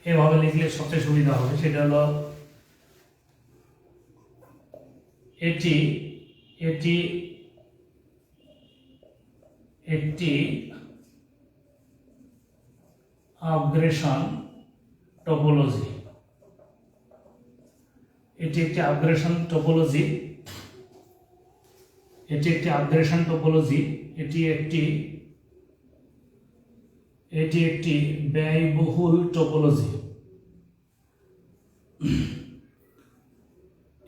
এভাবে লিখলে সবচেয়ে সুবিধা হবে। সেটা হলো এটি একটি আপগ্রেশন টপোলজি। এটি একটি আপগ্রেশন টপোলজি। এটি একটি ব্যয়বহুল টপোলজি।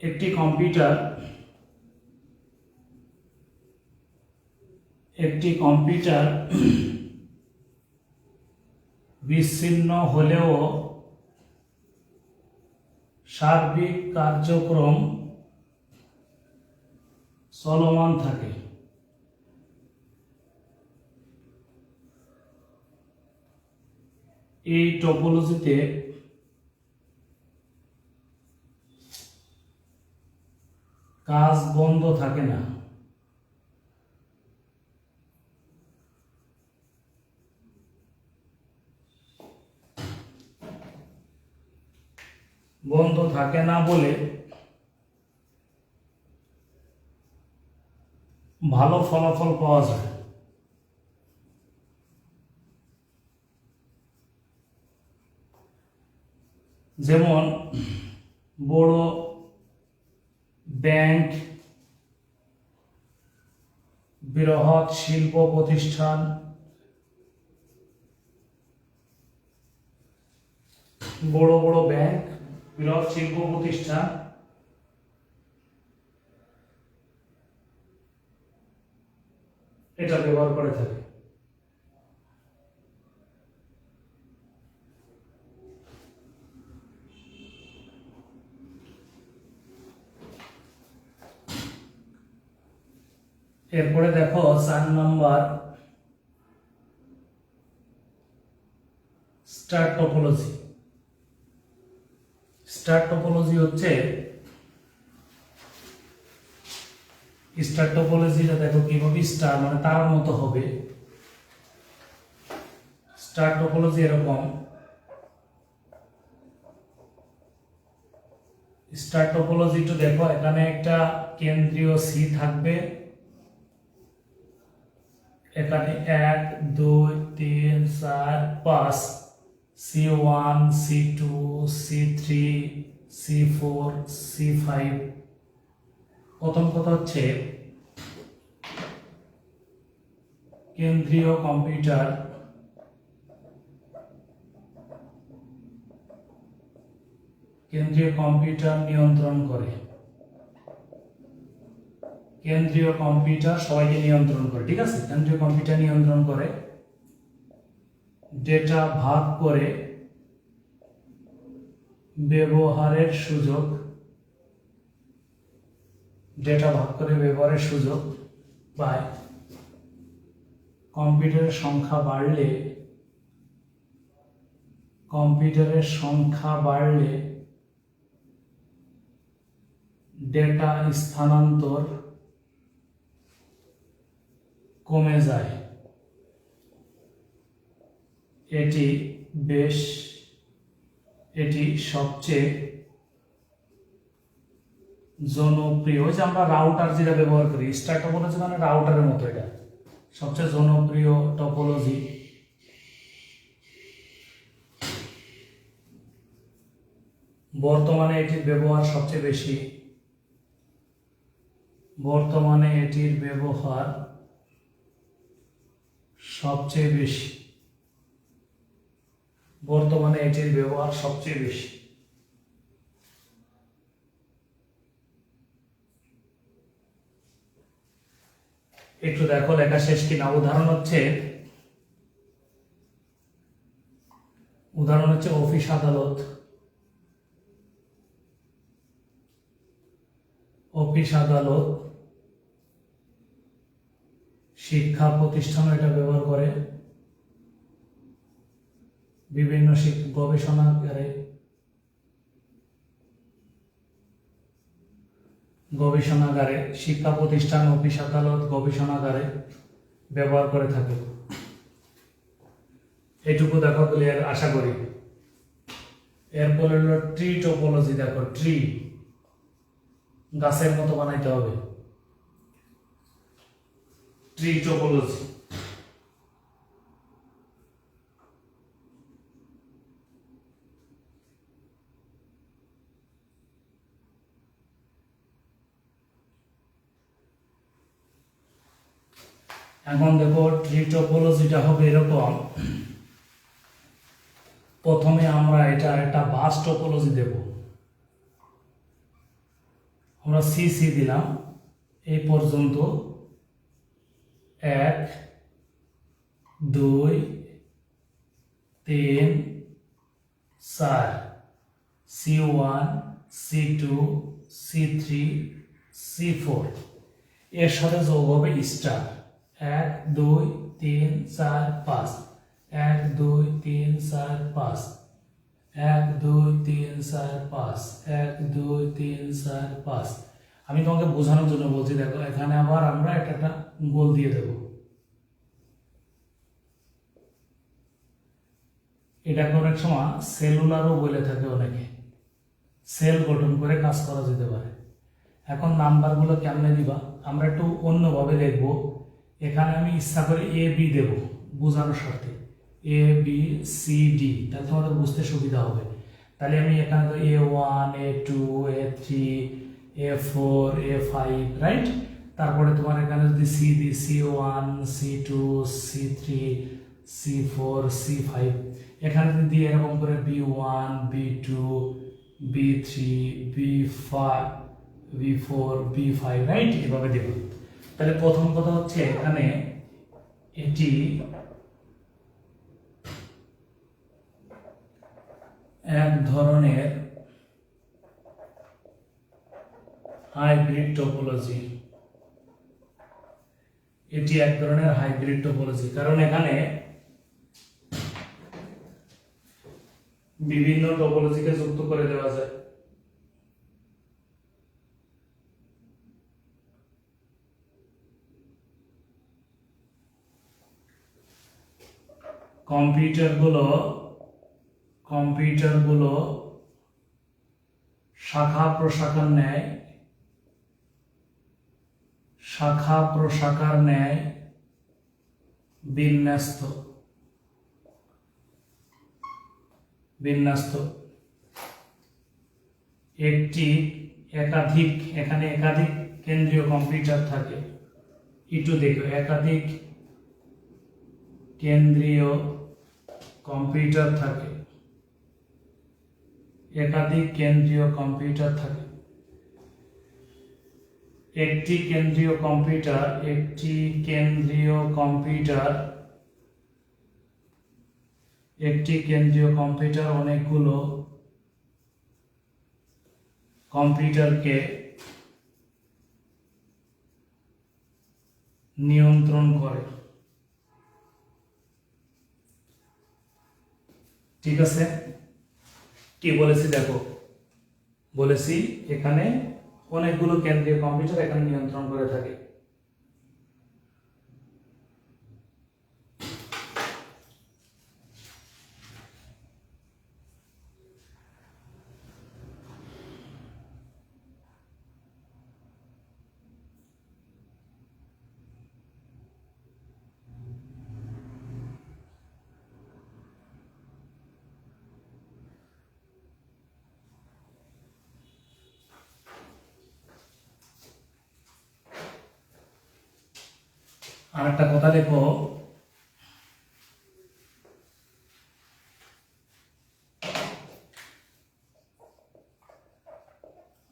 একটি কম্পিউটার বিচ্ছিন্ন হলেও সার্বিক কার্যক্রম চলমান থাকে। এই টপোলজিতে কাজ বন্ধ থাকে না। বলে ভালো ফলাফল পাওয়া যায়। যেমন বড় ব্যাংক, বৃহৎ শিল্প প্রতিষ্ঠান, এটা ব্যবহার করে থাকে। এরপরে দেখো 4 number star topology. Star topology হচ্ছে, স্টার টপোলজিটা দেখো কিভাবে স্টার মানে তারার মতো হবে। স্টার টপোলজি এরকম, স্টার টপোলজিটা দেখো এখানে একটা কেন্দ্রীয় সি থাকবে, এখানে 1 2 3 4 5 C1 C2 C3 C4 C5। প্রথম কথা হচ্ছে কেন্দ্রীয় কম্পিউটার নিয়ন্ত্রণ করে, কেন্দ্রীয় কম্পিউটার সবাইকে নিয়ন্ত্রণ করে, ঠিক আছে। কেন্দ্রীয় কম্পিউটার নিয়ন্ত্রণ করে, ডেটা ভাগ করে ব্যবহারের সুযোগ, ডেটা ভাগ করে ব্যবহারের সুযোগ পায়। কম্পিউটারের সংখ্যা বাড়লে ডেটা স্থানান্তর কমে যায়। এটি সবচেয়ে জনপ্রিয়, যে আমরা রাউটার যেটা ব্যবহার করি, স্টার টপোলজি মানে রাউটারের মতো, এটা সবচেয়ে জনপ্রিয় টপোলজি। বর্তমানে এটির ব্যবহার সবচেয়ে বেশি, বর্তমানে এটির ব্যবহার সবচেয়ে বেশি। একটু দেখো লেখা শেষ কিনা। উদাহরণ হচ্ছে অফিস আদালত, শিক্ষা প্রতিষ্ঠান এটা ব্যবহার করে, বিভিন্ন গবেষণাগারে শিক্ষা প্রতিষ্ঠান, অফিস আদালত, গবেষণাগারে ব্যবহার করে থাকে। এটুকু দেখো ক্লিয়ার আশা করি। এরপরে হলো ট্রি টপোলজি। দেখো ট্রি গাছের মতো বানাইতে হবে, ট্রি টপোলজি। এখন দেখো ট্রি টপোলজিটা হবে এরকম। প্রথমে আমরা এটা একটা বাস টপোলজি দেব, আমরা সিসি দিলাম এই পর্যন্ত, 1 2 3 4 C1 C2 C3 C4, এর সাথে যোগ হবে স্টার, 1 2 3 4 5, 1 2 3 4 5, 1 2 3 4 5, 1 2 3 4 5। আমি তোমাকে বোঝানোর জন্য বলছি। দেখো এখানে আবার আমরা একটা গোল দিয়ে দেব, এটাকে অনেক সময় সেলুলারও বলে থাকে অনেকে, সেল গঠন করে কাজ করা যেতে পারে। এখন নাম্বারগুলো কেমনে দিবা, আমরা একটু অন্যভাবে লিখবো। এখানে আমি ইচ্ছা করে এ বি দেব বোঝানোর স্বার্থে, ABCD, তাহলে তোমাদের বুঝতে সুবিধা হবে। তাহলে আমি এখানে তো A1 A2 A3 A4 A5, right. তারপরে তোমার এখানে যদি সি দিই, C1 C2 C3 C4 C5, এখানে যদি এরকম করে B1 B2 B3 B5 B4 B5, right, এভাবে দেব। তাহলে প্রথম কথা হচ্ছে এখানে এটি এক ধরনের হাইব্রিড টপোলজি। এটি এক ধরনের হাইব্রিড টপোলজি, কারণ এখানে বিভিন্ন টপোলজিকে যুক্ত করে দেওয়া যায়। কম্পিউটারগুলো শাখা প্রশাখার ন্যায় বিন্যস্ত। এখানে একাধিক কেন্দ্রীয় কম্পিউটার থাকে। একটু দেখো, একাধিক কেন্দ্রীয় কম্পিউটার থাকে। একটি কেন্দ্রীয় কম্পিউটার অনেকগুলো কম্পিউটারকে নিয়ন্ত্রণ করে। ঠিক আছে, কি বলেছি দেখো, বলেছি এখানে অনেকগুলো কেন্দ্রীয় কম্পিউটার এখানে নিয়ন্ত্রণ করে থাকে। আর একটা কথা দেখো,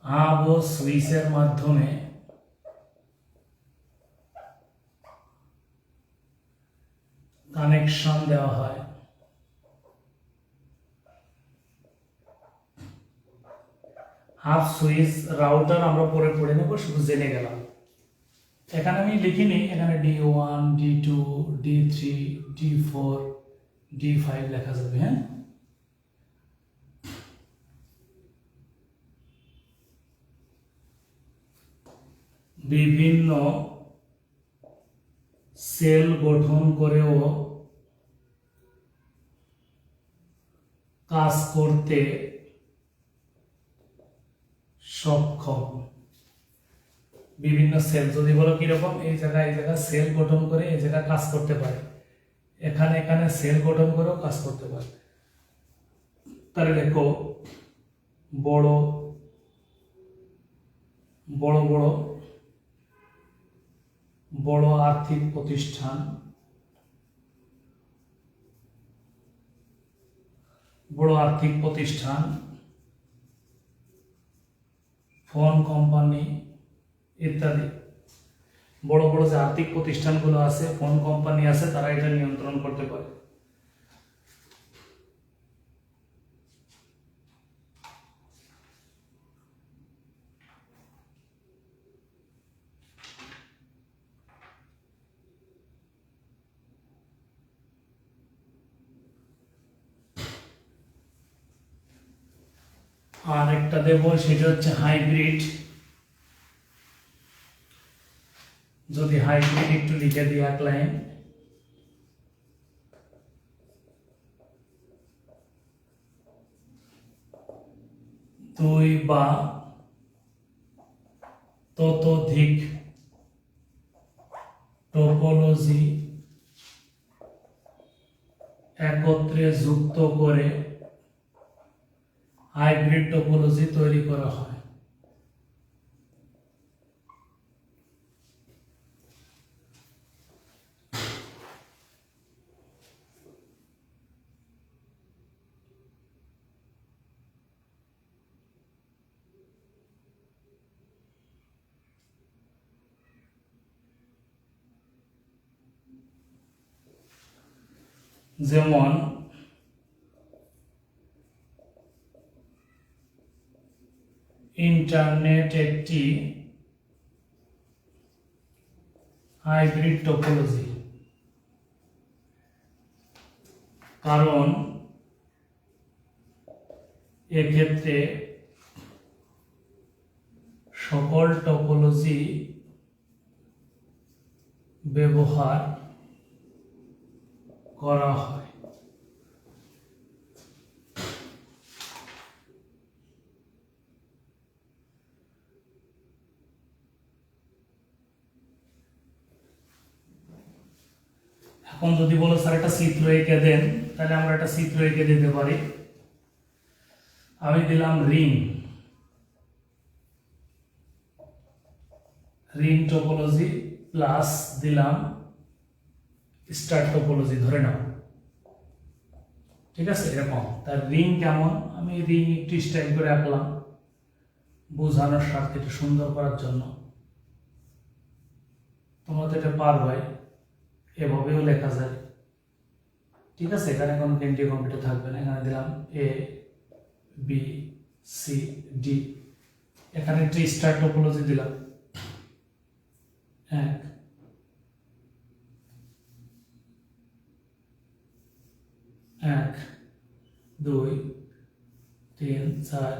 হাব ও সুইচের মাধ্যমে কানেকশন দেওয়া হয়। হাব সুইচ রাউটার আমরা পরে পড়ে নেব, শুধু জেনে গেলাম। এখানে আমি লিখিনি, এখানে D1 D2 D3 D4 D5 লেখা যাবে। হ্যাঁ, বিভিন্ন সেল গঠন করেও কাজ করতে সক্ষম। বিভিন্ন সেল যদি বলো কিরকম, এই জায়গায় সেল গঠন করে এই জায়গায় কাজ করতে পারে, এখানে সেল গঠন করেও কাজ করতে পারে। তাহলে দেখো, বড় আর্থিক প্রতিষ্ঠান, ফোন কোম্পানি ইত্যাদি, বড় যে আর্থিক প্রতিষ্ঠানগুলো আছে, ফোন কোম্পানি আছে, তারা এটা নিয়ন্ত্রণ করতে পারে। আর একটা দেব, সেটা হচ্ছে হাইব্রিড। যদি হাইব্রিড একটু লিখে দিই এক লাইন, দুই বা ততোধিক টোপোলজি একত্রে যুক্ত করে হাইব্রিড টোপোলজি তৈরি করা হয়। যেমন ইন্টারনেট একটি হাইব্রিড টপোলজি, কারণ এক্ষেত্রে সকল টপোলজি ব্যবহার করা হয়। এখন যদি বলো স্যার একটা চিত্র এঁকে দেন, তাহলে আমরা একটা চিত্র এঁকে দিতে পারি। আমি দিলাম রিং, রিং টপোলজি প্লাস দিলাম স্টার টপোলজি, ধরে নাও, ঠিক আছে? এরকম তার রিং কেমন, আমি রিং একটু স্টাইল করে আঁকলাম বোঝানোর স্বার্থে, একটু সুন্দর করার জন্য। তোমরা তো এটা পারবে, এভাবেও লেখা যায়, ঠিক আছে? এখানে কোনো কেন্দ্রীয় কম্পিউটার থাকবে না। এখানে দিলাম এ বি সি ডি, এখানে একটি স্টার টপোলজি দিলাম, 1 1 2 3 4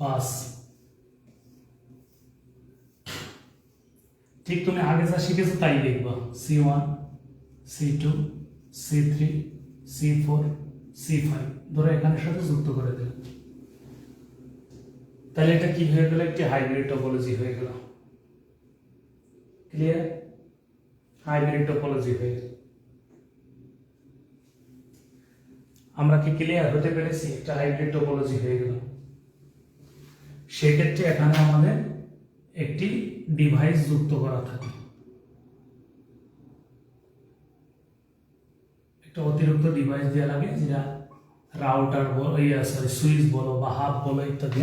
5। ঠিক তুমি আগে যা শিখেছো তাই লিখবা, C1 C2 C3 C4 C5, ধরো এখানের সাথে যুক্ত করে দিলাম। তাহলে এটা কি হয়ে গেল? একটি হাইব্রিড টপোলজি হয়ে গেল। ক্লিয়ার? হাইব্রিড টপোলজি হয়ে গেল। আমরা কি ক্লিয়ার হতে পেরেছি? একটা হাইব্রিড টপোলজি হয়ে গেল। সেক্ষেত্রে এখানে আমাদের একটি ডিভাইস যুক্ত করা থাকে, একটা অতিরিক্ত ডিভাইস দেওয়া লাগে, যেটা রাউটার বলো, সুইচ বলো বা হাব বলো ইত্যাদি,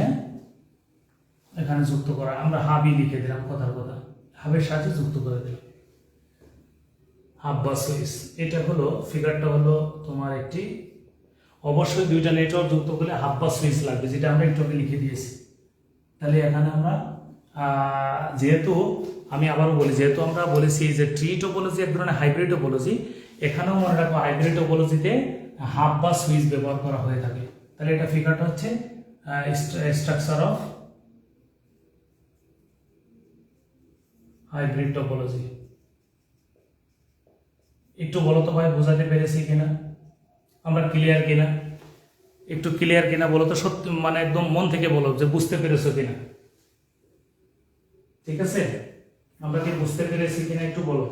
এখানে যুক্ত করা। আমরা হাবই লিখে দিলাম, কথার কথা, হাবের সাথে যুক্ত করে দিলাম, হাব বা সুইচ। এটা হলো ফিগারটা হলো তোমার একটি, অবশ্যই দুইটা নেটওয়ার্ক যুক্ত করলে হাব বা সুইচ লাগবে, যেটা আমরা একটু আগে লিখে দিয়েছি। তাহলে এখানে আমরা যেহেতু আমি আবারও বলি, যেহেতু আমরা বলেছি যে ট্রি টপোলজি এক ধরনের হাইব্রিড টপোলজি, এখানেও মনে রাখবো হাইব্রিড টপোলজিতে হাব বা সুইচ ব্যবহার করা হয়ে থাকে। তাহলে এটা ফিগারটা হচ্ছে স্ট্রাকচার অফ হাইব্রিড টপোলজি। একটু বলো তো ভাই, বোঝাতে পেরেছি কিনা, আমরা ক্লিয়ার কিনা? একটু ক্লিয়ার কিনা বলো তো, সত্যি মানে একদম মন থেকে বলো যে বুঝতে পেরেছো কিনা, ঠিক আছে? আমরা কি বুঝতে পেরেছি কিনা একটু বলো।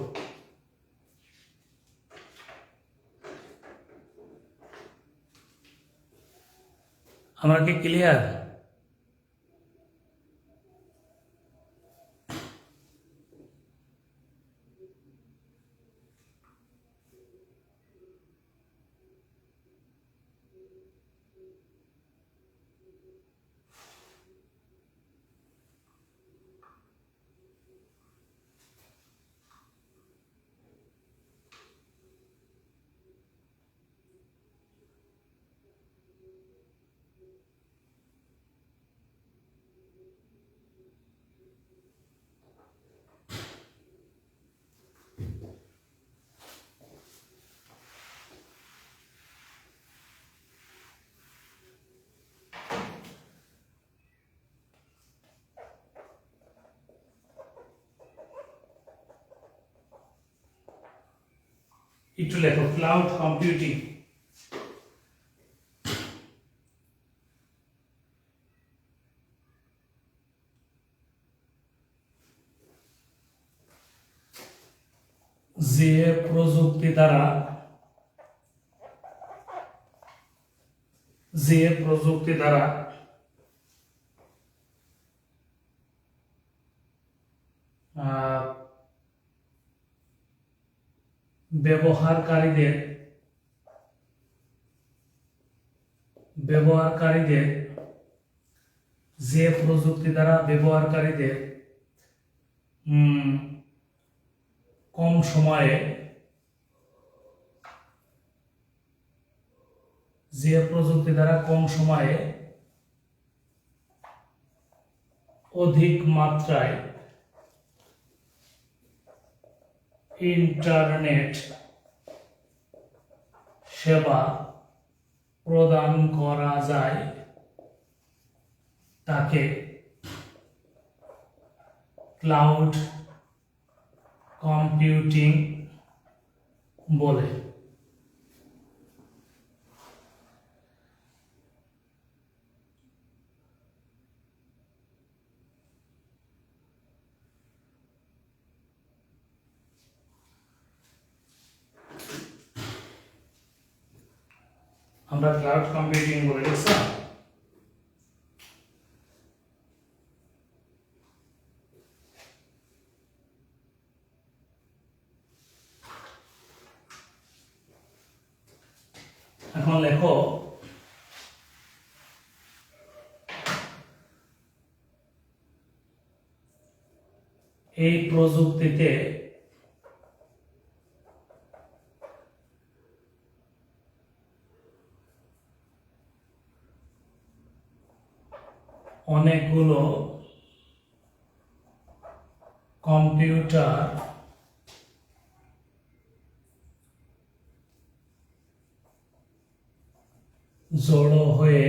আমরা কি ক্লিয়ার? একটু লেখো, ক্লাউড কম্পিউটিং। যে প্রযুক্তি দ্বারা ব্যবহারকারীদের যে প্রযুক্তি দ্বারা ব্যবহারকারীদের কম সময়ে অধিক মাত্রায় ইন্টারনেট সেবা প্রদান করা যায় তাকে ক্লাউড কম্পিউটিং বলে। আমরা ক্লাউড কম্পিউটিং বলে দেখছি। এখন লেখো এই প্রযুক্তিতে অনেকগুলো কম্পিউটার জড়ো হয়ে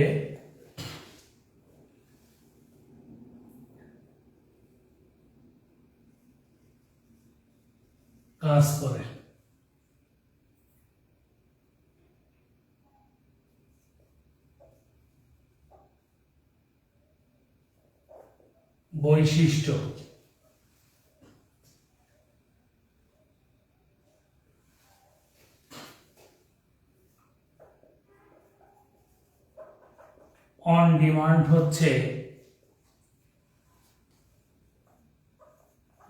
কাজ করে। বৈশিষ্ট্য অন ডিমান্ড হচ্ছে,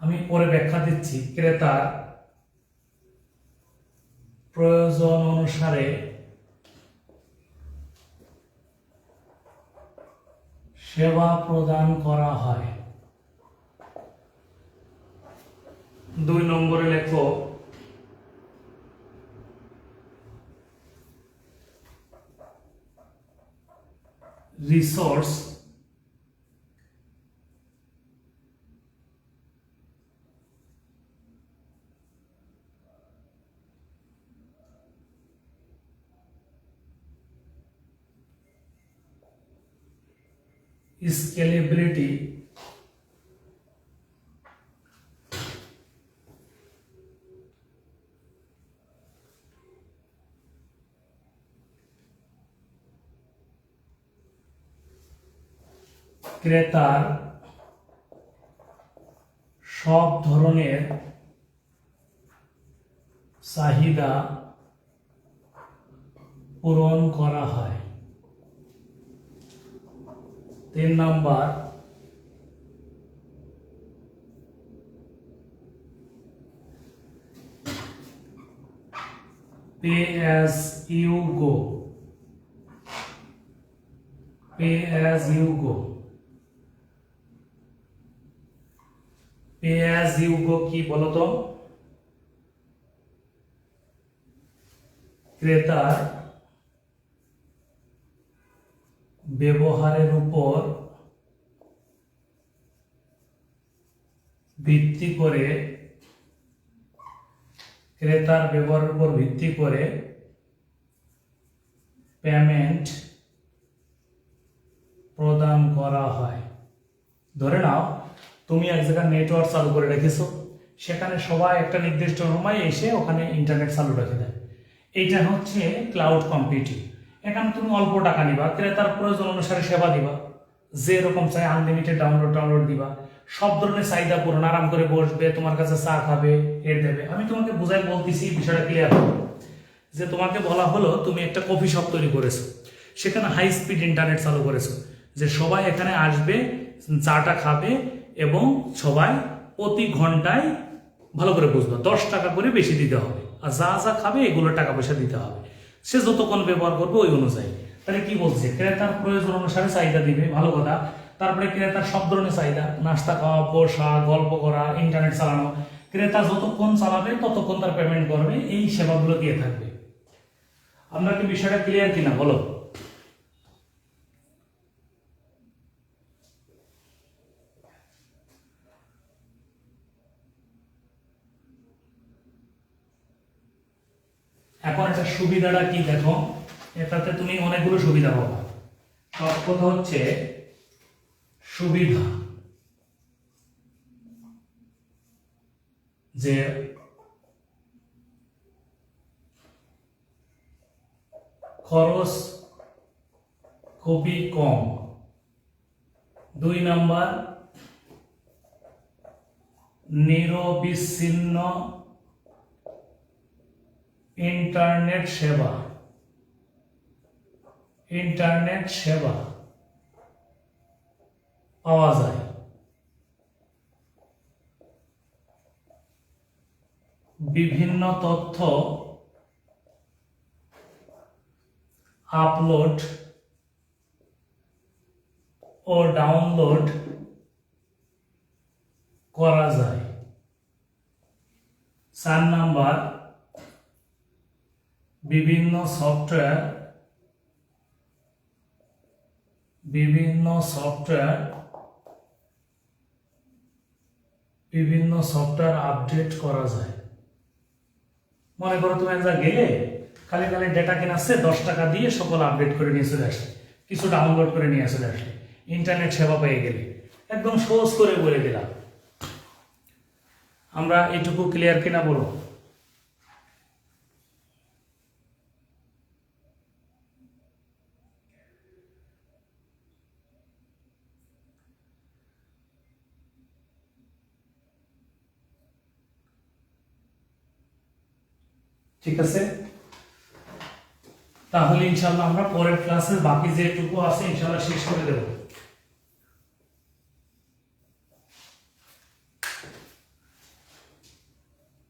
আমি পরে ব্যাখ্যা দিচ্ছি, ক্রেতার প্রয়োজন অনুসারে সেবা প্রদান করা হয়। 2 নম্বরে লেখো রিসোর্স স্কেলেবিলিটি ক্রেতার সব ধরনের চাহিদা পূরণ করা হয়। 3 number pay as you go. Pay as you go. Pay as you go কি বলতো? ক্রেতার ব্যবহারের উপর ভিত্তি করে, ক্রেতার ব্যবহারের উপর ভিত্তি করে পেমেন্ট প্রদান করা হয়। ধরে নাও তুমি এক জায়গায় নেটওয়ার্ক চালু করে রেখেছো, সেখানে সবাই একটা নির্দিষ্ট সময় এসে ওখানে ইন্টারনেট চালু রেখে দেয়। এইটা হচ্ছে ক্লাউড কম্পিউটিং। এখানে তুমি অল্প টাকা নিবা, ক্রেতার প্রয়োজন অনুসারে সেবা দিবা, যে রকম চাই আনলিমিটেড ডাউনলোড দিবা, সব ধরনের চাহিদা পূরণ, আরাম করে বসবে, তোমার কাছে চা খাবে, এর দেবে। আমি তোমাকে বুঝাই বলতেছি, বিষয়টা ক্লিয়ার হবে। যে তোমাকে বলা হলো তুমি একটা কফি শপ তৈরি করেছো, সেখানে হাই স্পিড ইন্টারনেট চালু করেছো, যে সবাই এখানে আসবে, চাটা খাবে এবং সবাই প্রতি ঘন্টায়, ভালো করে বুঝবা, 10 টাকা করে বেশি দিতে হবে, আর যা যা খাবে এগুলো টাকা পয়সা দিতে হবে, সে যতক্ষণ ব্যবহার করবে ওই অনুযায়ী। তাহলে কি বলছে? ক্রেতার প্রয়োজন অনুসারে চাহিদা দিবে, ভালো কথা। তারপরে ক্রেতার সব ধরনের চাহিদা, নাস্তা খাওয়া, বসা, গল্প করা, ইন্টারনেট চালানো, ক্রেতা যতক্ষণ চালাবে ততক্ষণ তার পেমেন্ট করবে, এই সেবাগুলো দিয়ে থাকবে। আমরা কি বিষয়টা ক্লিয়ার কিনা বলো? এখন এটা সুবিধাটা কি দেখো, এটাতে তুমি অনেকগুলো সুবিধা পাবা। সব কথা হচ্ছে সুবিধা, যে খরচ খুবই কম। 2 নাম্বার, নিরবিচ্ছিন্ন ইন্টারনেট সেবা। ইন্টারনেট সেবা পাওয়া যায়। বিভিন্ন তথ্য আপলোড ও ডাউনলোড করা যায়। 4 নাম্বার, বিভিন্ন সফটওয়্যার আপডেট করা যায়। মনে করো তুমি এক জায়গায় গেলে, খালি ডেটা কেনাচ্ছে, 10 টাকা দিয়ে সকল আপডেট করে নিয়ে চলে আসলে, কিছু ডাউনলোড করে নিয়ে চলে আসলে, ইন্টারনেট সেবা পেয়ে গেলে। একদম সহজ করে বলে দিলাম। আমরা এইটুকু ক্লিয়ার কিনা বলো? ঠিক আছে, তাহলে ইনশাআল্লাহ আমরা পরের ক্লাসে বাকি যেটুকু আছে ইনশাআল্লাহ শেষ করে দেব।